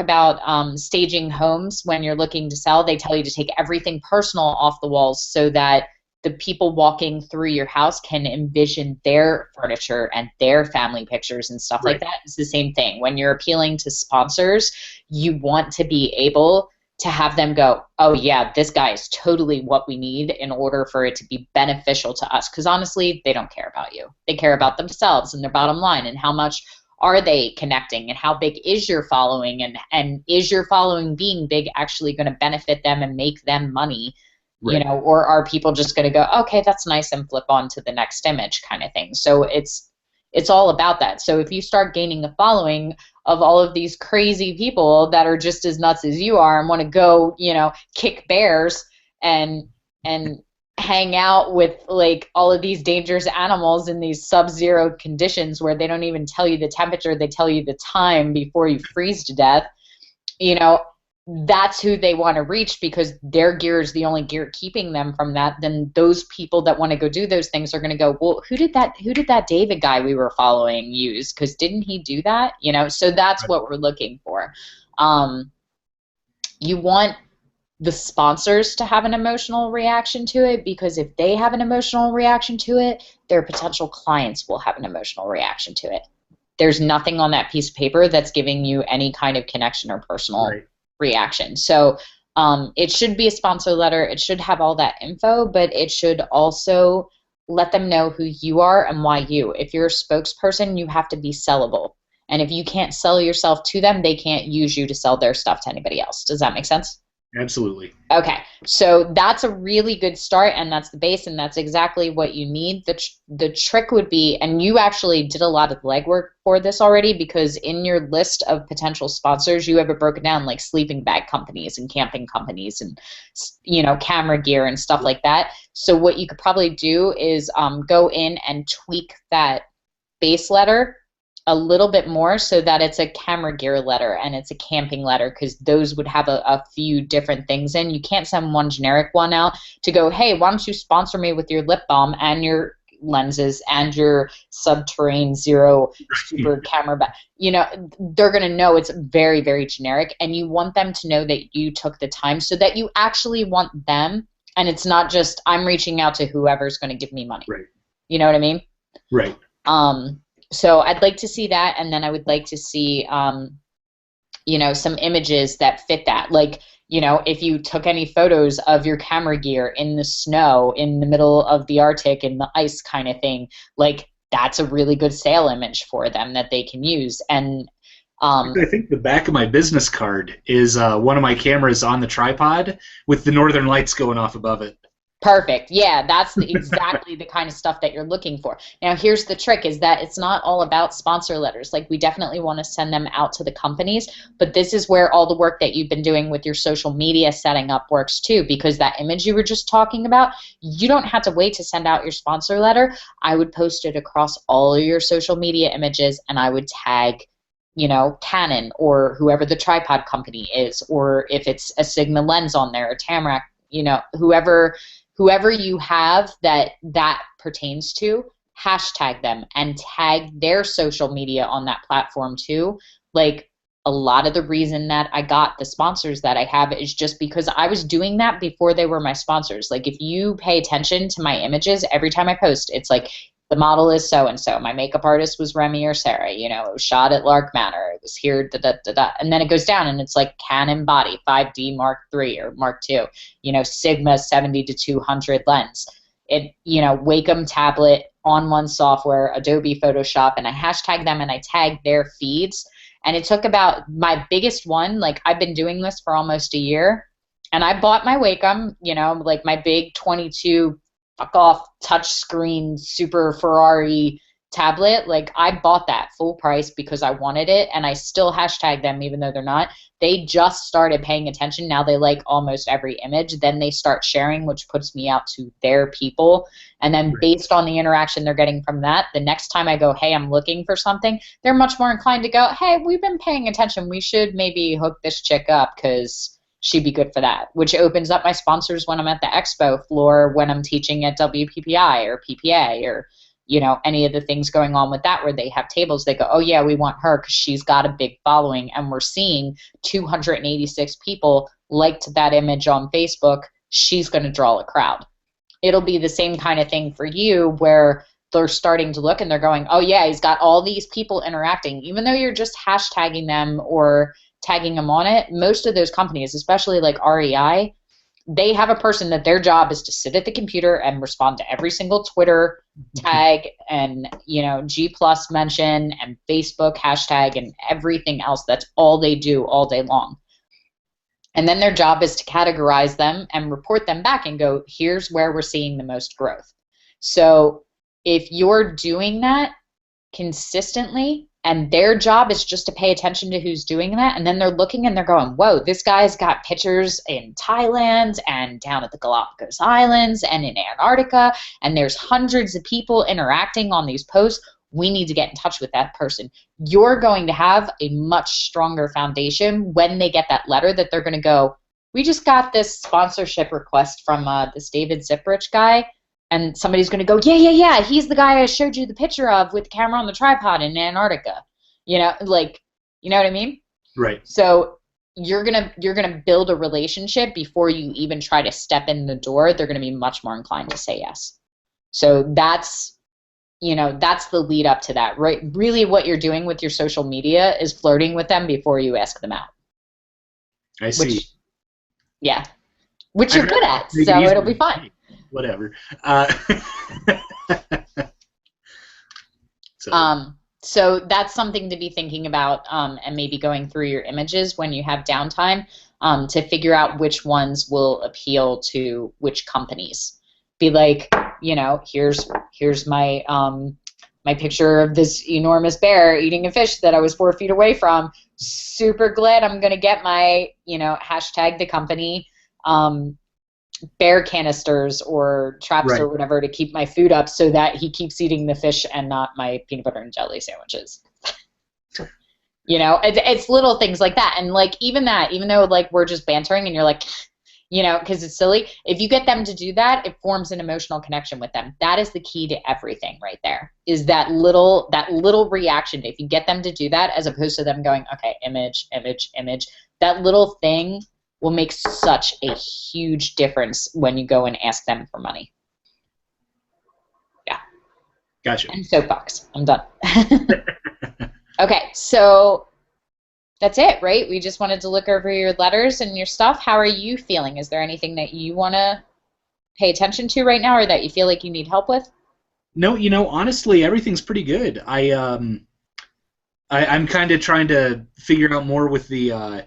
about staging homes when you're looking to sell, they tell you to take everything personal off the walls so that the people walking through your house can envision their furniture and their family pictures and stuff like that. It's the same thing. When you're appealing to sponsors, you want to be able to have them go, oh yeah, this guy is totally what we need in order for it to be beneficial to us. Because honestly, they don't care about you. They care about themselves and their bottom line and how much are they connecting and how big is your following, and is your following being big actually going to benefit them and make them money, or are people just going to go, okay, that's nice, and flip on to the next image kind of thing. So it's all about that. So if you start gaining a following of all of these crazy people that are just as nuts as you are and want to go, kick bears and hang out with like all of these dangerous animals in these sub-zero conditions where they don't even tell you the temperature, they tell you the time before you freeze to death, you know, that's who they want to reach because their gear is the only gear keeping them from that. Then those people that want to go do those things are going to go, well, who did that David guy we were following use? Because didn't he do that? You know, so that's what we're looking for. You want the sponsors to have an emotional reaction to it, because if they have an emotional reaction to it, their potential clients will have an emotional reaction to it. There's nothing on that piece of paper that's giving you any kind of connection or personal reaction. So it should be a sponsor letter. It should have all that info, but it should also let them know who you are and why you. If you're a spokesperson, you have to be sellable. And if you can't sell yourself to them, they can't use you to sell their stuff to anybody else. Does that make sense? Absolutely. Okay, so that's a really good start, and that's the base, and that's exactly what you need. The trick would be, and you actually did a lot of legwork for this already, because in your list of potential sponsors, you have it broken down like sleeping bag companies and camping companies and, you know, camera gear and stuff like that. So what you could probably do is go in and tweak that base letter a little bit more so that it's a camera gear letter and it's a camping letter, because those would have a few different things in. You can't send one generic one out to go, hey, why don't you sponsor me with your lip balm and your lenses and your subterranean zero super camera bag. You know, they're going to know it's very, very generic, and you want them to know that you took the time so that you actually want them, and it's not just I'm reaching out to whoever's going to give me money. Right. You know what I mean? Right. So I'd like to see that, and then I would like to see, you know, some images that fit that. Like, you know, if you took any photos of your camera gear in the snow, in the middle of the Arctic, in the ice kind of thing, like that's a really good sale image for them that they can use. And I think the back of my business card is one of my cameras on the tripod with the Northern Lights going off above it. Perfect. Yeah, that's exactly the kind of stuff that you're looking for. Now, here's the trick, is that it's not all about sponsor letters. Like, we definitely want to send them out to the companies, but this is where all the work that you've been doing with your social media setting up works too, because that image you were just talking about, you don't have to wait to send out your sponsor letter. I would post it across all of your social media images, and I would tag, you know, Canon or whoever the tripod company is, or if it's a Sigma lens on there, or Tamarack, you know, whoever you have that pertains to, hashtag them and tag their social media on that platform too. Like, a lot of the reason that I got the sponsors that I have is just because I was doing that before they were my sponsors. Like, if you pay attention to my images, every time I post, it's like, the model is so-and-so. My makeup artist was Remy or Sarah. You know, it was shot at Lark Manor. It was here, da-da-da-da. And then it goes down, and it's like Canon body, 5D Mark III or Mark II. You know, Sigma 70 to 200 lens. It, you know, Wacom tablet, on-one software, Adobe Photoshop, and I hashtag them and I tag their feeds. And it took about, my biggest one, like, I've been doing this for almost a year, and I bought my Wacom, you know, like my big 22 fuck off touchscreen super Ferrari tablet. Like, I bought that full price because I wanted it, and I still hashtag them even though they're not. They just started paying attention. Now they like almost every image. Then they start sharing, which puts me out to their people. And then based on the interaction they're getting from that, the next time I go, hey, I'm looking for something, they're much more inclined to go, hey, we've been paying attention. We should maybe hook this chick up because she'd be good for that, which opens up my sponsors when I'm at the expo floor, when I'm teaching at WPPI or PPA, or, you know, any of the things going on with that where they have tables. They go, oh yeah, we want her because she's got a big following, and we're seeing 286 people liked that image on Facebook. She's going to draw a crowd. It'll be the same kind of thing for you, where they're starting to look and they're going, oh yeah, he's got all these people interacting. Even though you're just hashtagging them or tagging them on it, most of those companies, especially like REI, they have a person that their job is to sit at the computer and respond to every single Twitter tag and, you know, G+ mention and Facebook hashtag and everything else. That's all they do all day long. And then their job is to categorize them and report them back and go, here's where we're seeing the most growth. So if you're doing that consistently, and their job is just to pay attention to who's doing that, and then they're looking and they're going, whoa, this guy's got pictures in Thailand and down at the Galapagos Islands and in Antarctica, and there's hundreds of people interacting on these posts. We need to get in touch with that person. You're going to have a much stronger foundation when they get that letter that they're going to go, we just got this sponsorship request from this David Zipprich guy, and somebody's going to go, yeah, he's the guy I showed you the picture of with the camera on the tripod in Antarctica. You know, like, you know what I mean? Right. So you're gonna build a relationship before you even try to step in the door. They're going to be much more inclined to say yes. So that's the lead up to that, right? Really what you're doing with your social media is flirting with them before you ask them out. I see. Which you're good at, so it'll be fine. Whatever. So that's something to be thinking about, and maybe going through your images when you have downtime, to figure out which ones will appeal to which companies. Be like, here's my my picture of this enormous bear eating a fish that I was 4 feet away from. Super glad I'm gonna get my, hashtag the company, bear canisters or traps or whatever to keep my food up so that he keeps eating the fish and not my peanut butter and jelly sandwiches. It's little things like that. And like even though like we're just bantering and you're like, because it's silly, if you get them to do that, it forms an emotional connection with them. That is the key to everything right there, is that little reaction. If you get them to do that, as opposed to them going, okay, image, that little thing will make such a huge difference when you go and ask them for money. Yeah. Gotcha. And soapbox. I'm done. Okay, so that's it, right? We just wanted to look over your letters and your stuff. How are you feeling? Is there anything that you want to pay attention to right now, or that you feel like you need help with? No, honestly, everything's pretty good. I'm kind of trying to figure out more with the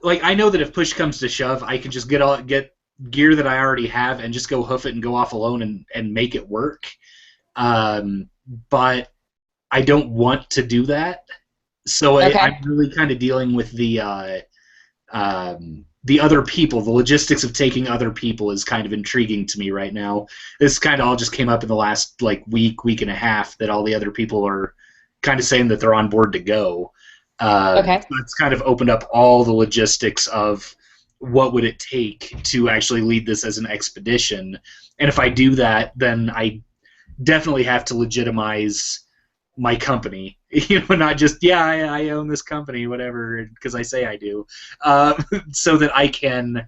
like, I know that if push comes to shove, I can just get gear that I already have and just go hoof it and go off alone and make it work. But I don't want to do that. So okay. I'm really kind of dealing with the other people. The logistics of taking other people is kind of intriguing to me right now. This kind of all just came up in the last week and a half, that all the other people are kind of saying that they're on board to go. So it's kind of opened up all the logistics of what would it take to actually lead this as an expedition. And if I do that, then I definitely have to legitimize my company, not just, I own this company, whatever, because I say I do, so that I can,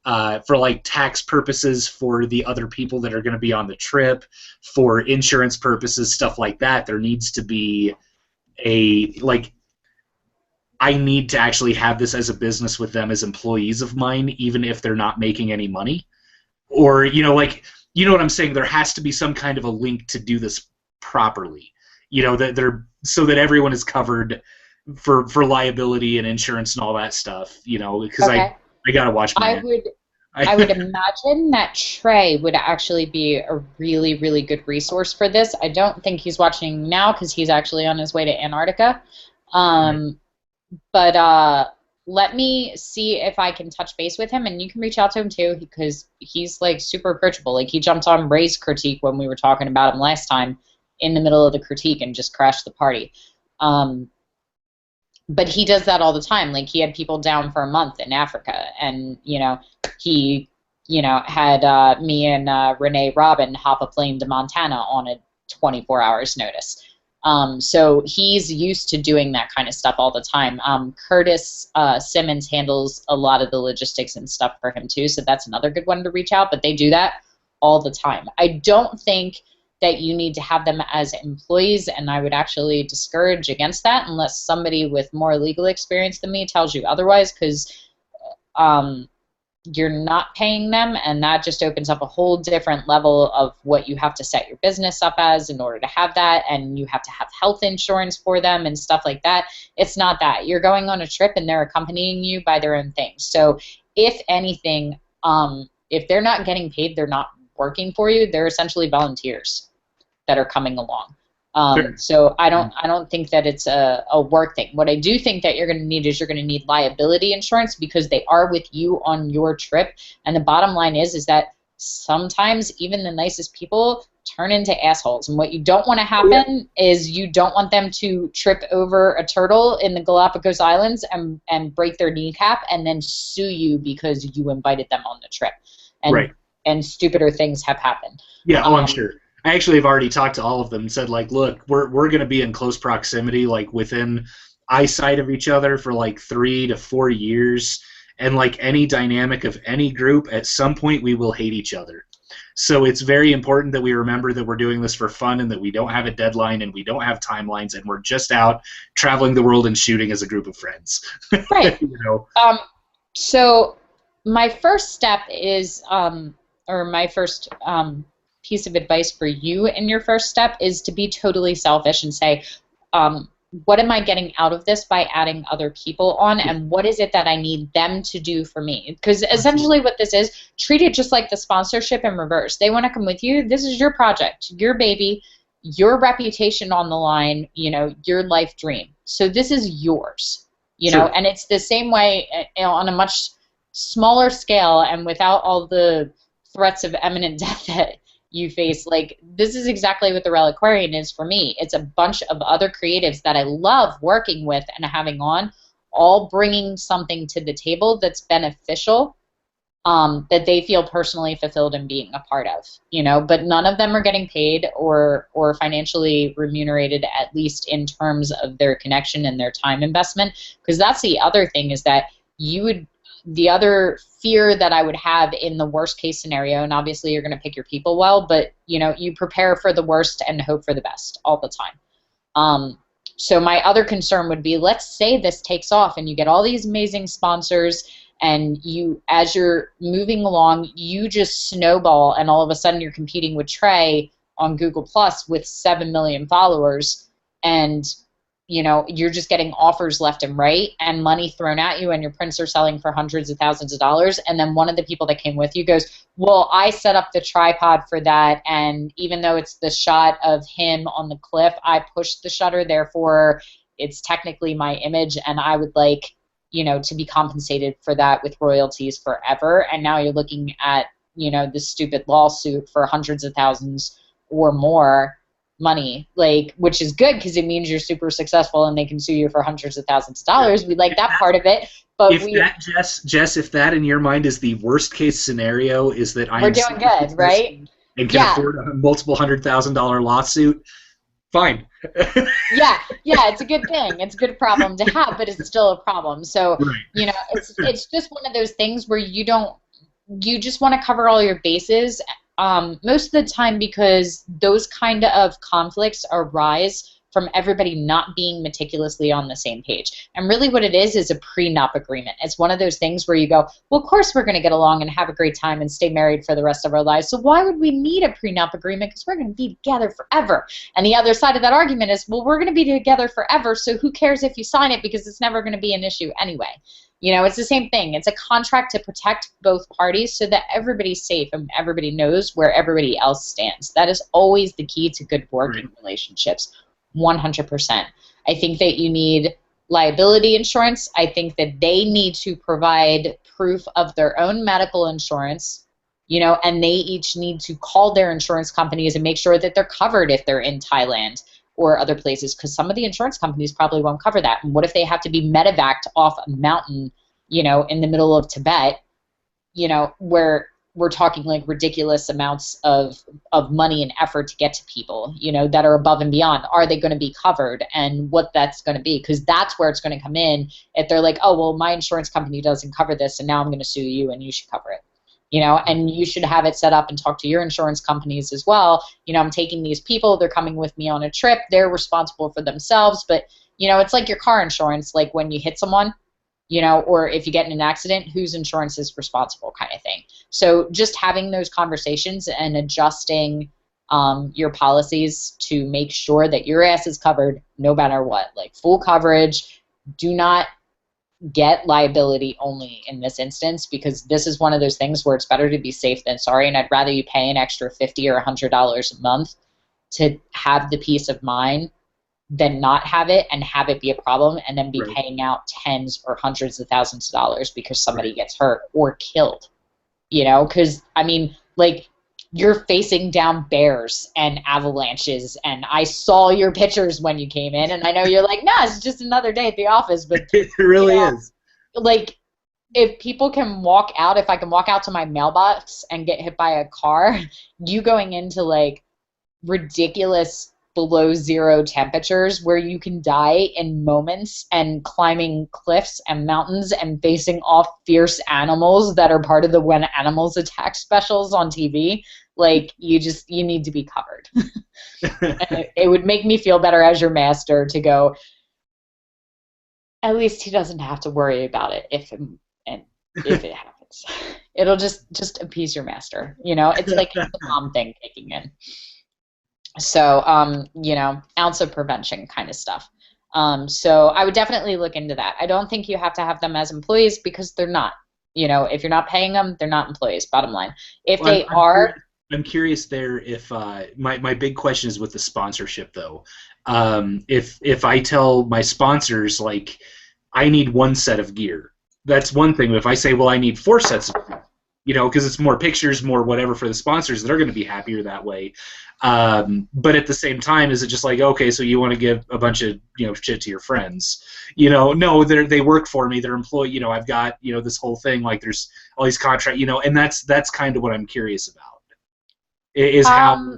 for tax purposes, for the other people that are going to be on the trip, for insurance purposes, stuff like that, there needs to be I need to actually have this as a business with them as employees of mine, even if they're not making any money. Or, you know what I'm saying? There has to be some kind of a link to do this properly. That so that everyone is covered for liability and insurance and all that stuff. Because I gotta watch my. I would imagine that Trey would actually be a really, really good resource for this. I don't think he's watching now because he's actually on his way to Antarctica. But let me see if I can touch base with him, and you can reach out to him too, because he's super approachable. He jumped on Ray's critique when we were talking about him last time in the middle of the critique and just crashed the party. But he does that all the time. He had people down for a month in Africa, and he had me and Renee Robin hop a plane to Montana on a 24 hours notice. So he's used to doing that kind of stuff all the time. Curtis Simmons handles a lot of the logistics and stuff for him too, so that's another good one to reach out, but they do that all the time. I don't think that you need to have them as employees, and I would actually discourage against that unless somebody with more legal experience than me tells you otherwise, because you're not paying them, and that just opens up a whole different level of what you have to set your business up as in order to have that, and you have to have health insurance for them and stuff like that. It's not that. You're going on a trip and they're accompanying you by their own things. So if anything, if they're not getting paid, they're not working for you. They're essentially volunteers that are coming along. Sure. So I don't think that it's a work thing. What I do think that you're going to need is you're going to need liability insurance because they are with you on your trip. And the bottom line is that sometimes even the nicest people turn into assholes. And what you don't want to happen is you don't want them to trip over a turtle in the Galapagos Islands and break their kneecap and then sue you because you invited them on the trip. And, and stupider things have happened. Yeah, I'm sure. I actually have already talked to all of them and said, like, look, we're going to be in close proximity, like within eyesight of each other for like 3 to 4 years, and like any dynamic of any group, at some point we will hate each other. So it's very important that we remember that we're doing this for fun and that we don't have a deadline and we don't have timelines and we're just out traveling the world and shooting as a group of friends. Right. You know? So my first step is, or my first piece of advice for you in your first step is to be totally selfish and say, what am I getting out of this by adding other people on, and what is it that I need them to do for me? Because essentially what this is, treat it just like the sponsorship in reverse. They want to come with you. This is your project, your baby, your reputation on the line, you know, your life dream. So this is yours, you know, and it's the same way, you know, on a much smaller scale and without all the threats of imminent death that you face. Like, this is exactly what the Reliquarian is for me. It's a bunch of other creatives that I love working with and having on, all bringing something to the table that's beneficial, that they feel personally fulfilled in being a part of, you know, but none of them are getting paid or financially remunerated, at least in terms of their connection and their time investment. Because that's the other thing, is that the other fear that I would have in the worst case scenario, and obviously you're going to pick your people well, but you know, you prepare for the worst and hope for the best all the time. So my other concern would be, let's say this takes off and you get all these amazing sponsors, and you, as you're moving along, you just snowball, and all of a sudden you're competing with Trey on Google Plus with 7 million followers, and you know, you're just getting offers left and right and money thrown at you, and your prints are selling for hundreds of thousands of dollars. And then one of the people that came with you goes, well, I set up the tripod for that, and even though it's the shot of him on the cliff, I pushed the shutter, therefore it's technically my image, and I would like, you know, to be compensated for that with royalties forever. And now you're looking at, you know, this stupid lawsuit for hundreds of thousands or more money, like, which is good because it means you're super successful and they can sue you for hundreds of thousands of dollars. We like that part of it, but Jess, if that in your mind is the worst case scenario, is that we're doing good, right? And can afford a multiple $100,000 lawsuit, fine. yeah, it's a good thing. It's a good problem to have, but it's still a problem. So you know, it's just one of those things where you just want to cover all your bases. Most of the time, because those kind of conflicts arise from everybody not being meticulously on the same page. And really what it is a prenup agreement. It's one of those things where you go, well, of course we're going to get along and have a great time and stay married for the rest of our lives, so why would we need a prenup agreement? Because we're going to be together forever. And the other side of that argument is, well, we're going to be together forever, so who cares if you sign it, because it's never going to be an issue anyway. You know, it's the same thing. It's a contract to protect both parties so that everybody's safe and everybody knows where everybody else stands. That is always the key to good working relationships, 100%. I think that you need liability insurance. I think that they need to provide proof of their own medical insurance, you know, and they each need to call their insurance companies and make sure that they're covered if they're in Thailand or other places, because some of the insurance companies probably won't cover that. And what if they have to be medevaced off a mountain, you know, in the middle of Tibet, you know, where we're talking like ridiculous amounts of money and effort to get to people, you know, that are above and beyond. Are they going to be covered, and what that's going to be? Because that's where it's going to come in if they're like, oh, well, my insurance company doesn't cover this, and now I'm going to sue you and you should cover it. You know, and you should have it set up and talk to your insurance companies as well. You know, I'm taking these people, they're coming with me on a trip, they're responsible for themselves, but, you know, it's like your car insurance, like when you hit someone, you know, or if you get in an accident, whose insurance is responsible kind of thing. So just having those conversations and adjusting your policies to make sure that your ass is covered no matter what, like full coverage. Do not get liability only in this instance, because this is one of those things where it's better to be safe than sorry, and I'd rather you pay an extra $50 or $100 a month to have the peace of mind than not have it and have it be a problem and then be Right. paying out tens or hundreds of thousands of dollars because somebody gets hurt or killed. You know, because, I mean, like, you're facing down bears and avalanches, and I saw your pictures when you came in, and I know you're like, nah, it's just another day at the office, but It really is. like, if people can walk out, if I can walk out to my mailbox and get hit by a car, you going into, like, ridiculous below zero temperatures where you can die in moments and climbing cliffs and mountains and facing off fierce animals that are part of the When Animals Attack specials on TV, like, you need to be covered. And it would make me feel better as your master to go, at least he doesn't have to worry about it if it happens. It'll just appease your master, you know? It's like the mom thing kicking in. So, you know, ounce of prevention kind of stuff. So I would definitely look into that. I don't think you have to have them as employees because they're not. You know, if you're not paying them, they're not employees, bottom line. If Well, they are... I'm curious there if my big question is with the sponsorship, though. If I tell my sponsors, like, I need one set of gear, that's one thing. But if I say, well, I need 4 sets of gear, you know, because it's more pictures, more whatever for the sponsors, they're going to be happier that way. But at the same time, is it just like, okay, so you want to give a bunch of, you know, shit to your friends? You know, no, they work for me, they're employed. You know, I've got, you know, this whole thing, like, there's all these contracts, you know, and that's kind of what I'm curious about. Is how I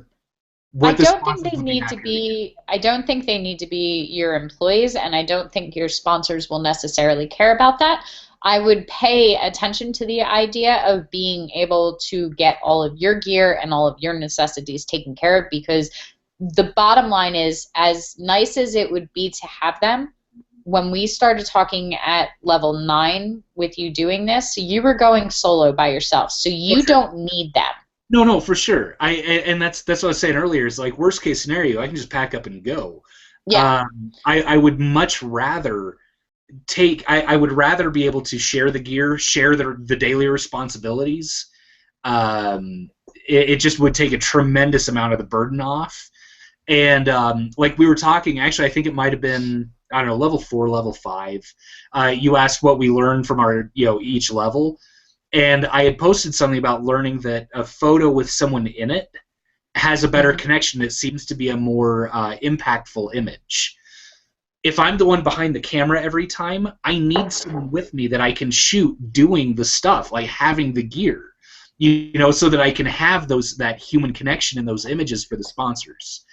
what the don't think sponsors they would be need to happier to get. be. I don't think they need to be your employees, and I don't think your sponsors will necessarily care about that. I would pay attention to the idea of being able to get all of your gear and all of your necessities taken care of, because the bottom line is, as nice as it would be to have them, when we started talking at level 9 with you doing this, you were going solo by yourself, so you don't need them. No, for sure. And that's what I was saying earlier. Is like, worst case scenario, I can just pack up and go. Yeah. I would much rather I would rather be able to share the gear, share the daily responsibilities. It just would take a tremendous amount of the burden off. And like we were talking, actually, I think it might have been, I don't know, level 4, level 5. You asked what we learned from our, you know, each level. And I had posted something about learning that a photo with someone in it has a better connection. It seems to be a more impactful image. If I'm the one behind the camera every time, I need someone with me that I can shoot doing the stuff, like having the gear, you know, so that I can have that human connection in those images for the sponsors.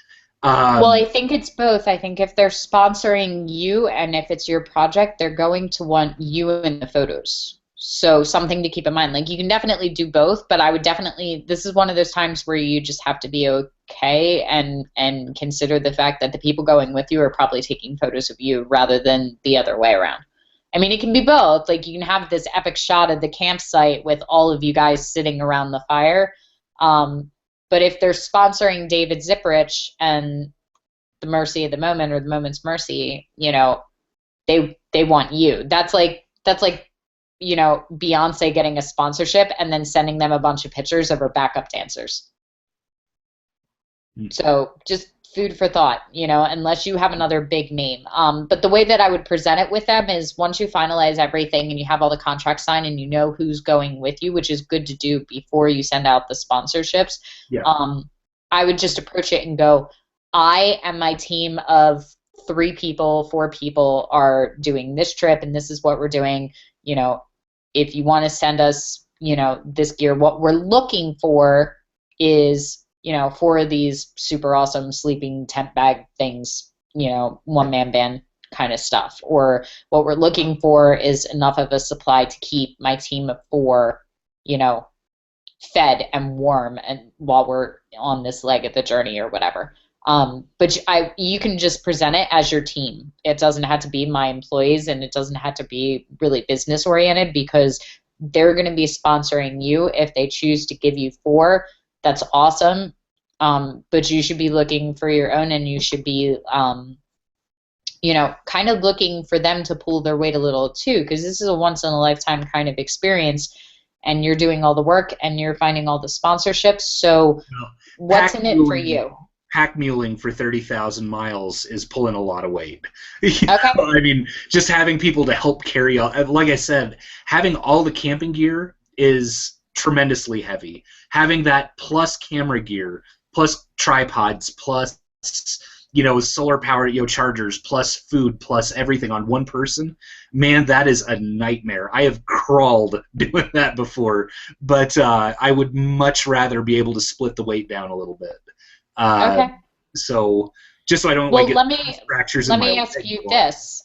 Well, I think it's both. I think if they're sponsoring you and if it's your project, they're going to want you in the photos. So something to keep in mind. Like, you can definitely do both, but I would definitely, this is one of those times where you just have to be okay and consider the fact that the people going with you are probably taking photos of you rather than the other way around. I mean, it can be both. Like, you can have this epic shot of the campsite with all of you guys sitting around the fire. But if they're sponsoring David Zipprich and the Mercy of the Moment or the Moment's Mercy, you know, they want you. That's like, you know, Beyonce getting a sponsorship and then sending them a bunch of pictures of her backup dancers. So just food for thought, you know, unless you have another big name. But the way that I would present it with them is, once you finalize everything and you have all the contracts signed and you know who's going with you, which is good to do before you send out the sponsorships, I would just approach it and go, I and my team of 3 people, 4 people are doing this trip, and this is what we're doing. You know, if you want to send us, you know, this gear, what we're looking for is, you know, 4 of these super awesome sleeping tent bag things, you know, one-man band kind of stuff. Or what we're looking for is enough of a supply to keep my team of 4, you know, fed and warm and while we're on this leg of the journey or whatever. But you can just present it as your team. It doesn't have to be my employees, and it doesn't have to be really business oriented, because they're going to be sponsoring you. If they choose to give you 4, that's awesome. But you should be looking for your own, and you should be, you know, kind of looking for them to pull their weight a little too, because this is a once in a lifetime kind of experience, and you're doing all the work and you're finding all the sponsorships. So what's in it for you? pack muling for 30,000 miles is pulling a lot of weight. Okay. I mean, just having people to help carry all, like I said, having all the camping gear is tremendously heavy. Having that plus camera gear, plus tripods, plus solar power chargers, plus food, plus everything on one person, man, that is a nightmare. I have crawled doing that before, but I would much rather be able to split the weight down a little bit. Okay. So just so I don't Well, get fractures in my leg. let me ask you this.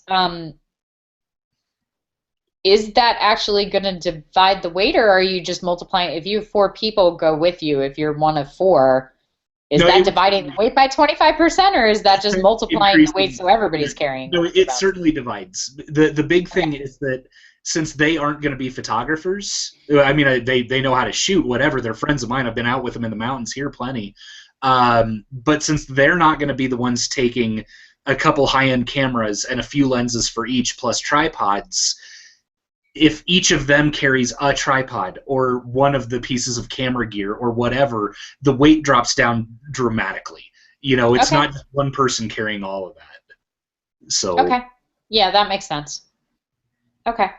Is that actually going to divide the weight, or are you just multiplying? If you have 4 people go with you, if you're one of 4, is that dividing the weight by 25%, or is that just multiplying the weight so everybody's carrying? No, it certainly divides. The big thing is that since they aren't going to be photographers, I mean, they know how to shoot, whatever. They're friends of mine. I've been out with them in the mountains here plenty. But since they're not going to be the ones taking a couple high-end cameras and a few lenses for each plus tripods, if each of them carries a tripod or one of the pieces of camera gear or whatever, the weight drops down dramatically. It's not just one person carrying all of that. So okay, yeah, that makes sense. Okay,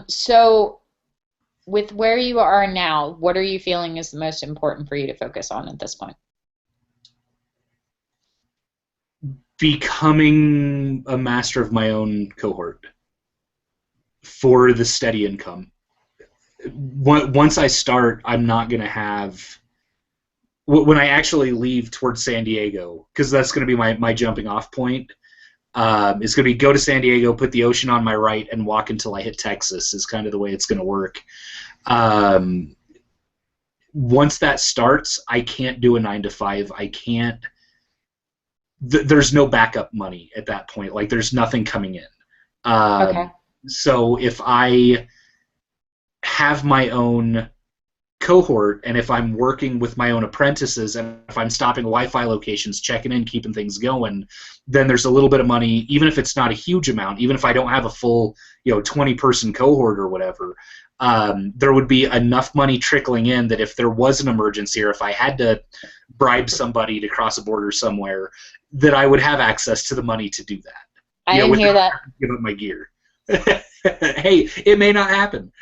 so with where you are now, what are you feeling is the most important for you to focus on at this point? Becoming a master of my own cohort for the steady income. Once I start, I'm not going to have... When I actually leave towards San Diego, because that's going to be my jumping off point, it's going to be go to San Diego, put the ocean on my right, and walk until I hit Texas is kind of the way it's going to work. Once that starts, I can't do a 9-to-5. I can't... there's no backup money at that point. Like, there's nothing coming in. Okay. So if I have my own cohort, and if I'm working with my own apprentices, and if I'm stopping Wi-Fi locations, checking in, keeping things going, then there's a little bit of money, even if it's not a huge amount, even if I don't have a full 20-person cohort or whatever, there would be enough money trickling in that if there was an emergency or if I had to bribe somebody to cross a border somewhere, that I would have access to the money to do that. I didn't hear that. Give up my gear. Hey, it may not happen.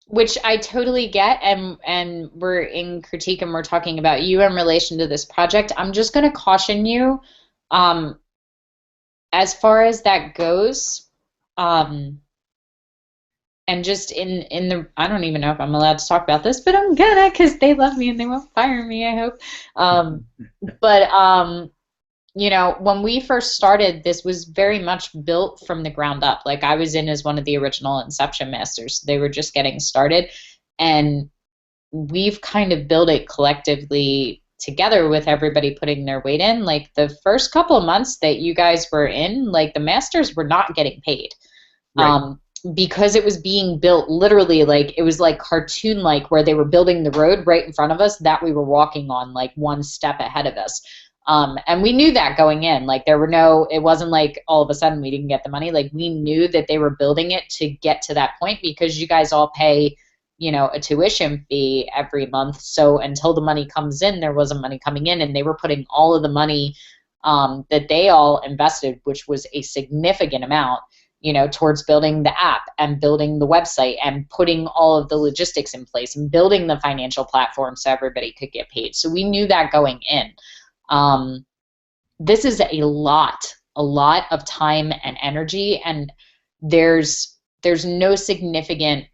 Which I totally get, and we're in critique and we're talking about you in relation to this project. I'm just going to caution you, as far as that goes, and just in the, I don't even know if I'm allowed to talk about this, but I'm gonna, because they love me and they won't fire me, I hope. But when we first started, this was very much built from the ground up. Like, I was in as one of the original Inception Masters. They were just getting started, and we've kind of built it collectively together with everybody putting their weight in. Like, the first couple of months that you guys were in, like, the Masters were not getting paid. Right. Because it was being built literally, like, it was like cartoon-like, where they were building the road right in front of us that we were walking on, like, one step ahead of us. And we knew that going in. Like, it wasn't like all of a sudden we didn't get the money. Like, we knew that they were building it to get to that point, because you guys all pay, a tuition fee every month. So until the money comes in, there wasn't money coming in, and they were putting all of the money that they all invested, which was a significant amount, towards building the app and building the website and putting all of the logistics in place and building the financial platform so everybody could get paid. So we knew that going in. This is a lot of time and energy, and there's no significant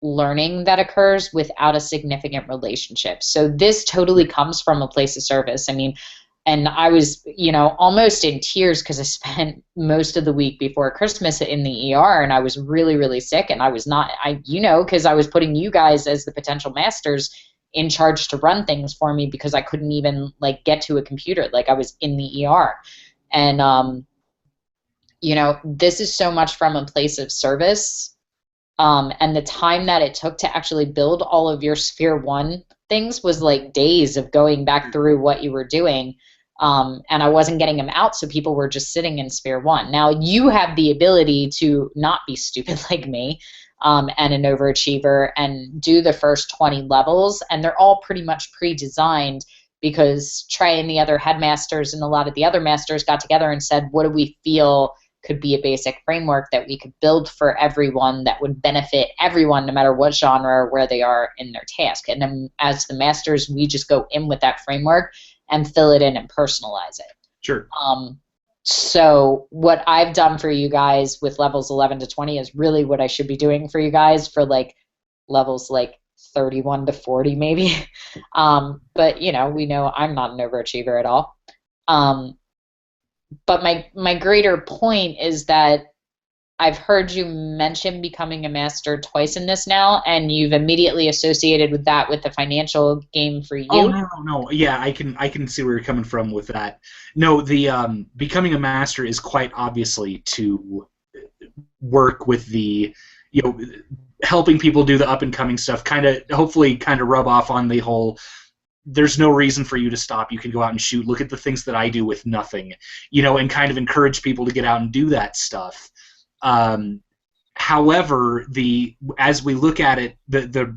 learning that occurs without a significant relationship. So this totally comes from a place of service. I mean, and I was, almost in tears because I spent most of the week before Christmas in the ER, and I was really, really sick, and I was not, because I was putting you guys as the potential masters in charge to run things for me, because I couldn't even, like, get to a computer. Like, I was in the ER. And, this is so much from a place of service. And the time that it took to actually build all of your Sphere 1 things was like days of going back through what you were doing. And I wasn't getting them out, so people were just sitting in Sphere 1. Now, you have the ability to not be stupid like me, and an overachiever, and do the first 20 levels, and they're all pretty much pre-designed because Trey and the other headmasters and a lot of the other masters got together and said, what do we feel could be a basic framework that we could build for everyone that would benefit everyone no matter what genre or where they are in their task. And then as the masters, we just go in with that framework and fill it in and personalize it. Sure. So what I've done for you guys with levels 11 to 20 is really what I should be doing for you guys for like levels like 31 to 40 maybe. But you know, we know I'm not an overachiever at all. But my greater point is that I've heard you mention becoming a master twice in this now, and you've immediately associated with that with the financial game for you. Oh no. Yeah, I can see where you're coming from with that. No, the becoming a master is quite obviously to work with the, you know, helping people do the up and coming stuff, hopefully rub off on the whole, there's no reason for you to stop. You can go out and shoot. Look at the things that I do with nothing, you know, and kind of encourage people to get out and do that stuff. However, as we look at it, the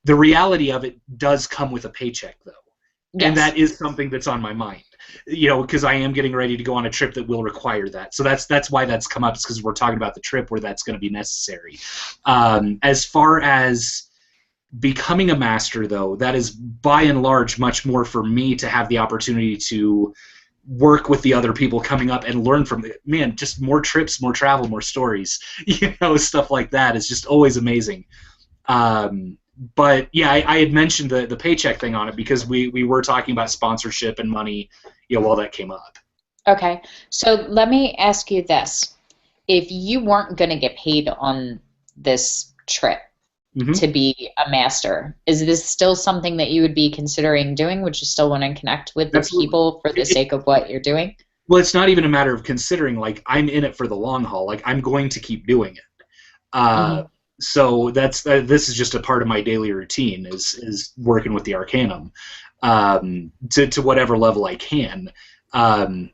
reality of it does come with a paycheck, though. Yes. And that is something that's on my mind, you know, because I am getting ready to go on a trip that will require that. So that's why that's come up, is because we're talking about the trip where that's going to be necessary. As far as becoming a master, though, that is by and large much more for me to have the opportunity to work with the other people coming up and learn from it. Man, just more trips, more travel, more stories, you know, stuff like that is just always amazing. But yeah, I had mentioned the paycheck thing on it because we were talking about sponsorship and money, you know, while that came up. Okay, so let me ask you this. If you weren't going to get paid on this trip, mm-hmm. to be a master, is this still something that you would be considering doing? Would you still want to connect with the Absolutely. People for the sake of what you're doing? Well, it's not even a matter of considering. Like, I'm in it for the long haul. Like, I'm going to keep doing it. Mm-hmm. So this is just a part of my daily routine is working with the Arcanum to whatever level I can. I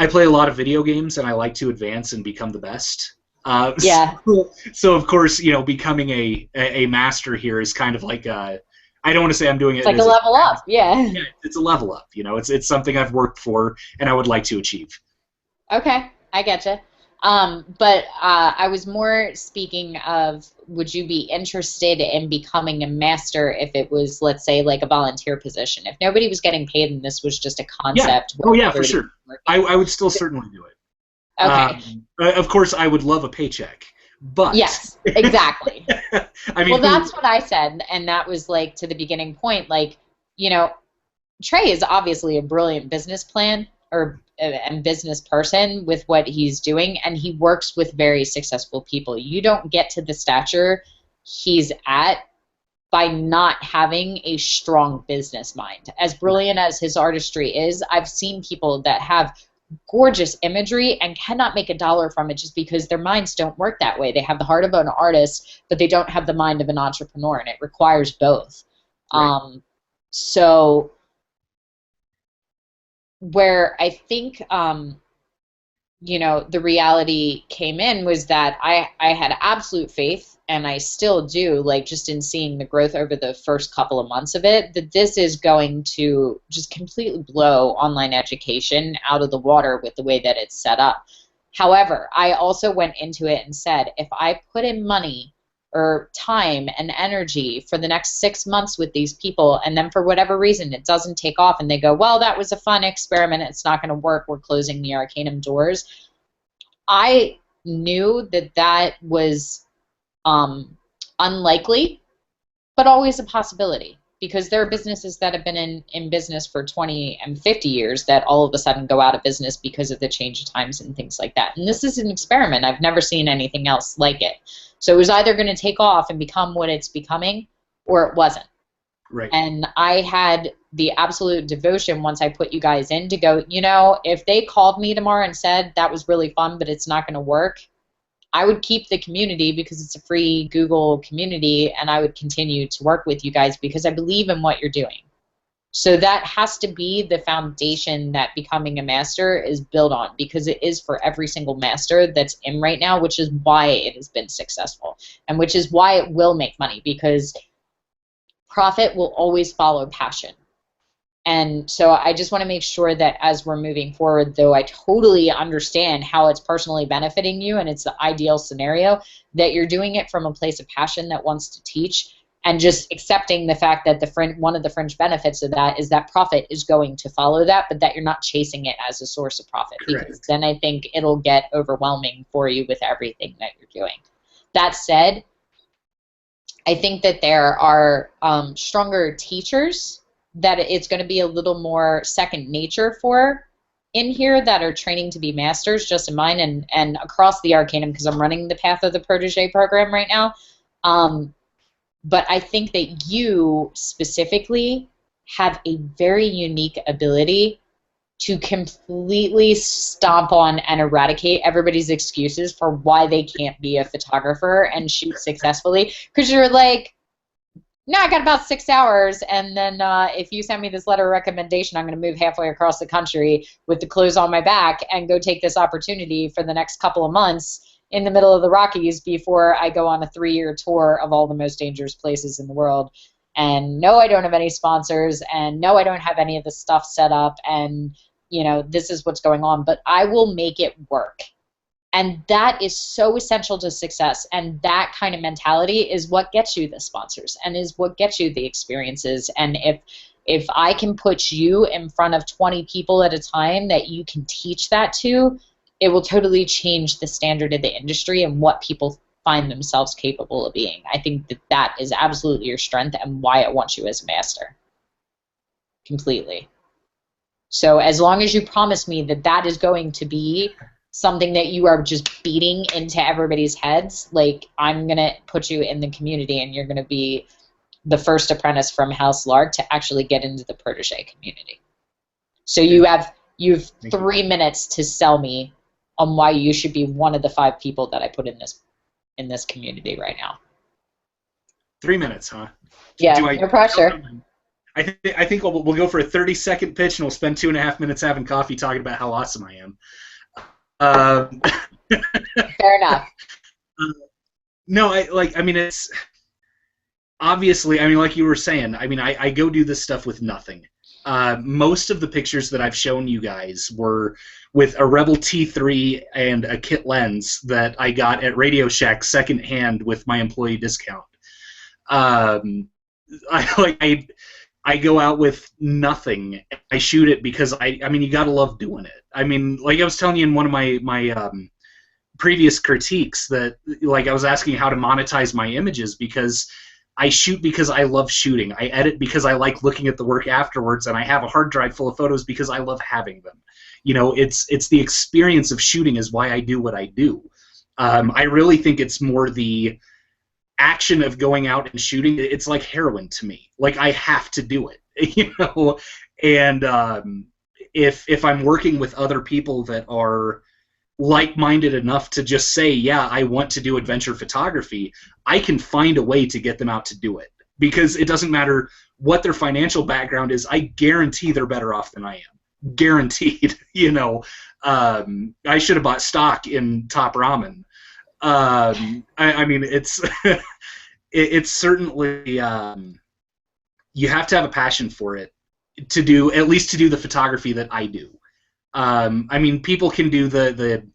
play a lot of video games, and I like to advance and become the best. Yeah. So of course, you know, becoming a master here is kind of like I don't want to say I'm doing it. It's like a level up, yeah. Yeah, it's a level up. You know, it's something I've worked for and I would like to achieve. Okay, I getcha. But I was more speaking of, would you be interested in becoming a master if it was, let's say, like a volunteer position? If nobody was getting paid and this was just a concept. Yeah. Oh yeah, for sure. I would still certainly do it. Okay. Of course, I would love a paycheck, but yes, exactly. I mean, well, that's what I said, and that was like to the beginning point. Like, you know, Trey is obviously a brilliant business plan and business person with what he's doing, and he works with very successful people. You don't get to the stature he's at by not having a strong business mind. As brilliant as his artistry is, I've seen people that have gorgeous imagery and cannot make a dollar from it just because their minds don't work that way. They have the heart of an artist, but they don't have the mind of an entrepreneur, and it requires both. Right. So where I think you know, the reality came in was that I had absolute faith, and I still do, like just in seeing the growth over the first couple of months of it, that this is going to just completely blow online education out of the water with the way that it's set up. However, I also went into it and said, if I put in money or time and energy for the next 6 months with these people, and then for whatever reason it doesn't take off and they go, well, that was a fun experiment, it's not going to work, we're closing the Arcanum doors, I knew that that was unlikely, but always a possibility, because there are businesses that have been in business for 20 and 50 years that all of a sudden go out of business because of the change of times and things like that. And this is an experiment. I've never seen anything else like it. So it was either going to take off and become what it's becoming, or it wasn't. Right. And I had the absolute devotion once I put you guys in to go, you know, if they called me tomorrow and said that was really fun, but it's not going to work, I would keep the community because it's a free Google community, and I would continue to work with you guys because I believe in what you're doing. So that has to be the foundation that becoming a master is built on, because it is for every single master that's in right now, which is why it has been successful and which is why it will make money, because profit will always follow passion. And so I just want to make sure that as we're moving forward, though I totally understand how it's personally benefiting you and it's the ideal scenario, that you're doing it from a place of passion that wants to teach, and just accepting the fact that one of the fringe benefits of that is that profit is going to follow that, but that you're not chasing it as a source of profit. Correct. Because then I think it'll get overwhelming for you with everything that you're doing. That said, I think that there are stronger teachers that it's going to be a little more second nature for in here that are training to be masters, just in mine and across the Arcanum, because I'm running the Path of the Protege program right now. But I think that you specifically have a very unique ability to completely stomp on and eradicate everybody's excuses for why they can't be a photographer and shoot successfully. Because you're like, no, I got about 6 hours, and then if you send me this letter of recommendation, I'm going to move halfway across the country with the clothes on my back and go take this opportunity for the next couple of months in the middle of the Rockies before I go on a 3-year tour of all the most dangerous places in the world. And no, I don't have any sponsors, and no, I don't have any of the stuff set up, and this is what's going on, but I will make it work. And that is so essential to success, and that kind of mentality is what gets you the sponsors and is what gets you the experiences. And if I can put you in front of 20 people at a time that you can teach that to, it will totally change the standard of the industry and what people find themselves capable of being. I think that is absolutely your strength and why I want you as a master. Completely. So as long as you promise me that that is going to be something that you are just beating into everybody's heads, like, I'm going to put you in the community and you're going to be the first apprentice from JLark to actually get into the protege community. So you have 3 minutes to sell me on why you should be one of the 5 people that I put in this community right now. 3 minutes, huh? Yeah, no pressure. I think we'll go for a 30-second pitch, and we'll spend 2.5 minutes having coffee talking about how awesome I am. Fair enough. No, it's obviously, like you were saying, I go do this stuff with nothing. Most of the pictures that I've shown you guys were with a Rebel T3 and a kit lens that I got at Radio Shack secondhand with my employee discount. I go out with nothing. I shoot it because you gotta love doing it. Like I was telling you in one of my previous critiques that, like, I was asking how to monetize my images, because I shoot because I love shooting. I edit because I like looking at the work afterwards, and I have a hard drive full of photos because I love having them. It's the experience of shooting is why I do what I do. I really think it's more the action of going out and shooting. It's like heroin to me. Like, I have to do it, And if I'm working with other people that are like-minded enough to just say, yeah, I want to do adventure photography, I can find a way to get them out to do it, because it doesn't matter what their financial background is. I guarantee they're better off than I am. Guaranteed. I should have bought stock in Top Ramen. It's it's certainly you have to have a passion for it to do the photography that I do. People can do the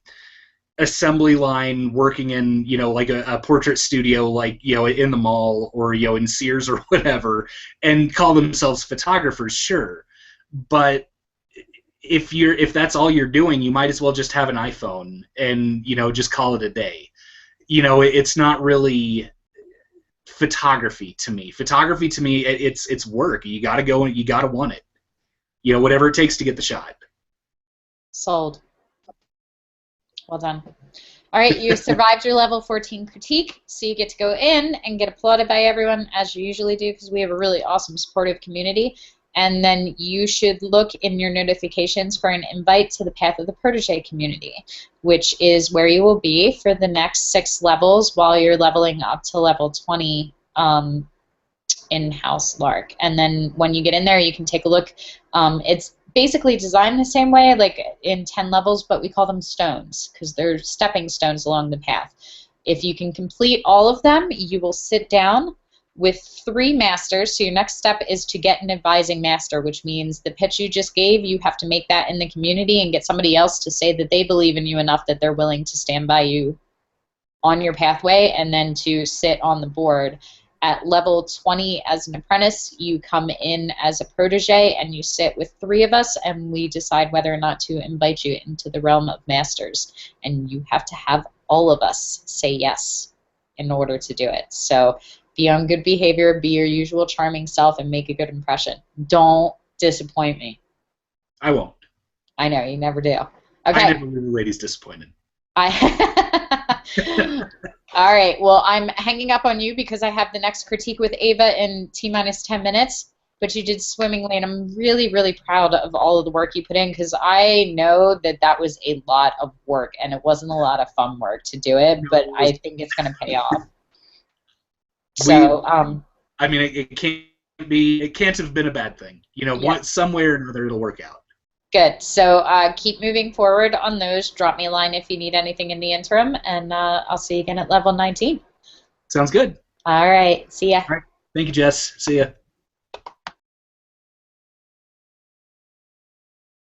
assembly line working in, like a portrait studio, like, in the mall or, in Sears or whatever, and call themselves photographers, sure. But if that's all you're doing, you might as well just have an iPhone and, just call it a day. It's not really photography to me. Photography to me, it's work. You gotta go and you gotta want it. Whatever it takes to get the shot. Sold. Well done. All right, you survived your level 14 critique, so you get to go in and get applauded by everyone, as you usually do, because we have a really awesome, supportive community. And then you should look in your notifications for an invite to the Path of the Protege community, which is where you will be for the next 6 levels while you're leveling up to level 20 in-house Lark. And then when you get in there, you can take a look. It's basically designed the same way, like in 10 levels, but we call them stones because they're stepping stones along the path. If you can complete all of them, you will sit down with 3 masters. So your next step is to get an advising master, which means the pitch you just gave, you have to make that in the community and get somebody else to say that they believe in you enough that they're willing to stand by you on your pathway, and then to sit on the board. At level 20 as an apprentice, you come in as a protege and you sit with 3 of us, and we decide whether or not to invite you into the realm of masters. And you have to have all of us say yes in order to do it. So be on good behavior, be your usual charming self, and make a good impression. Don't disappoint me. I won't. I know, you never do. Okay. I never leave the ladies disappointed. All right, well, I'm hanging up on you because I have the next critique with Ava in T-minus 10 minutes, but you did swimmingly, and I'm really, really proud of all of the work you put in, because I know that that was a lot of work, and it wasn't a lot of fun work to do it, but I think it's going to pay off. So, I mean, it can't have been a bad thing. You know, some way or another it'll work out. Good. So keep moving forward on those. Drop me a line if you need anything in the interim, and I'll see you again at level 19. Sounds good. All right. See ya. All right. Thank you, Jess. See ya.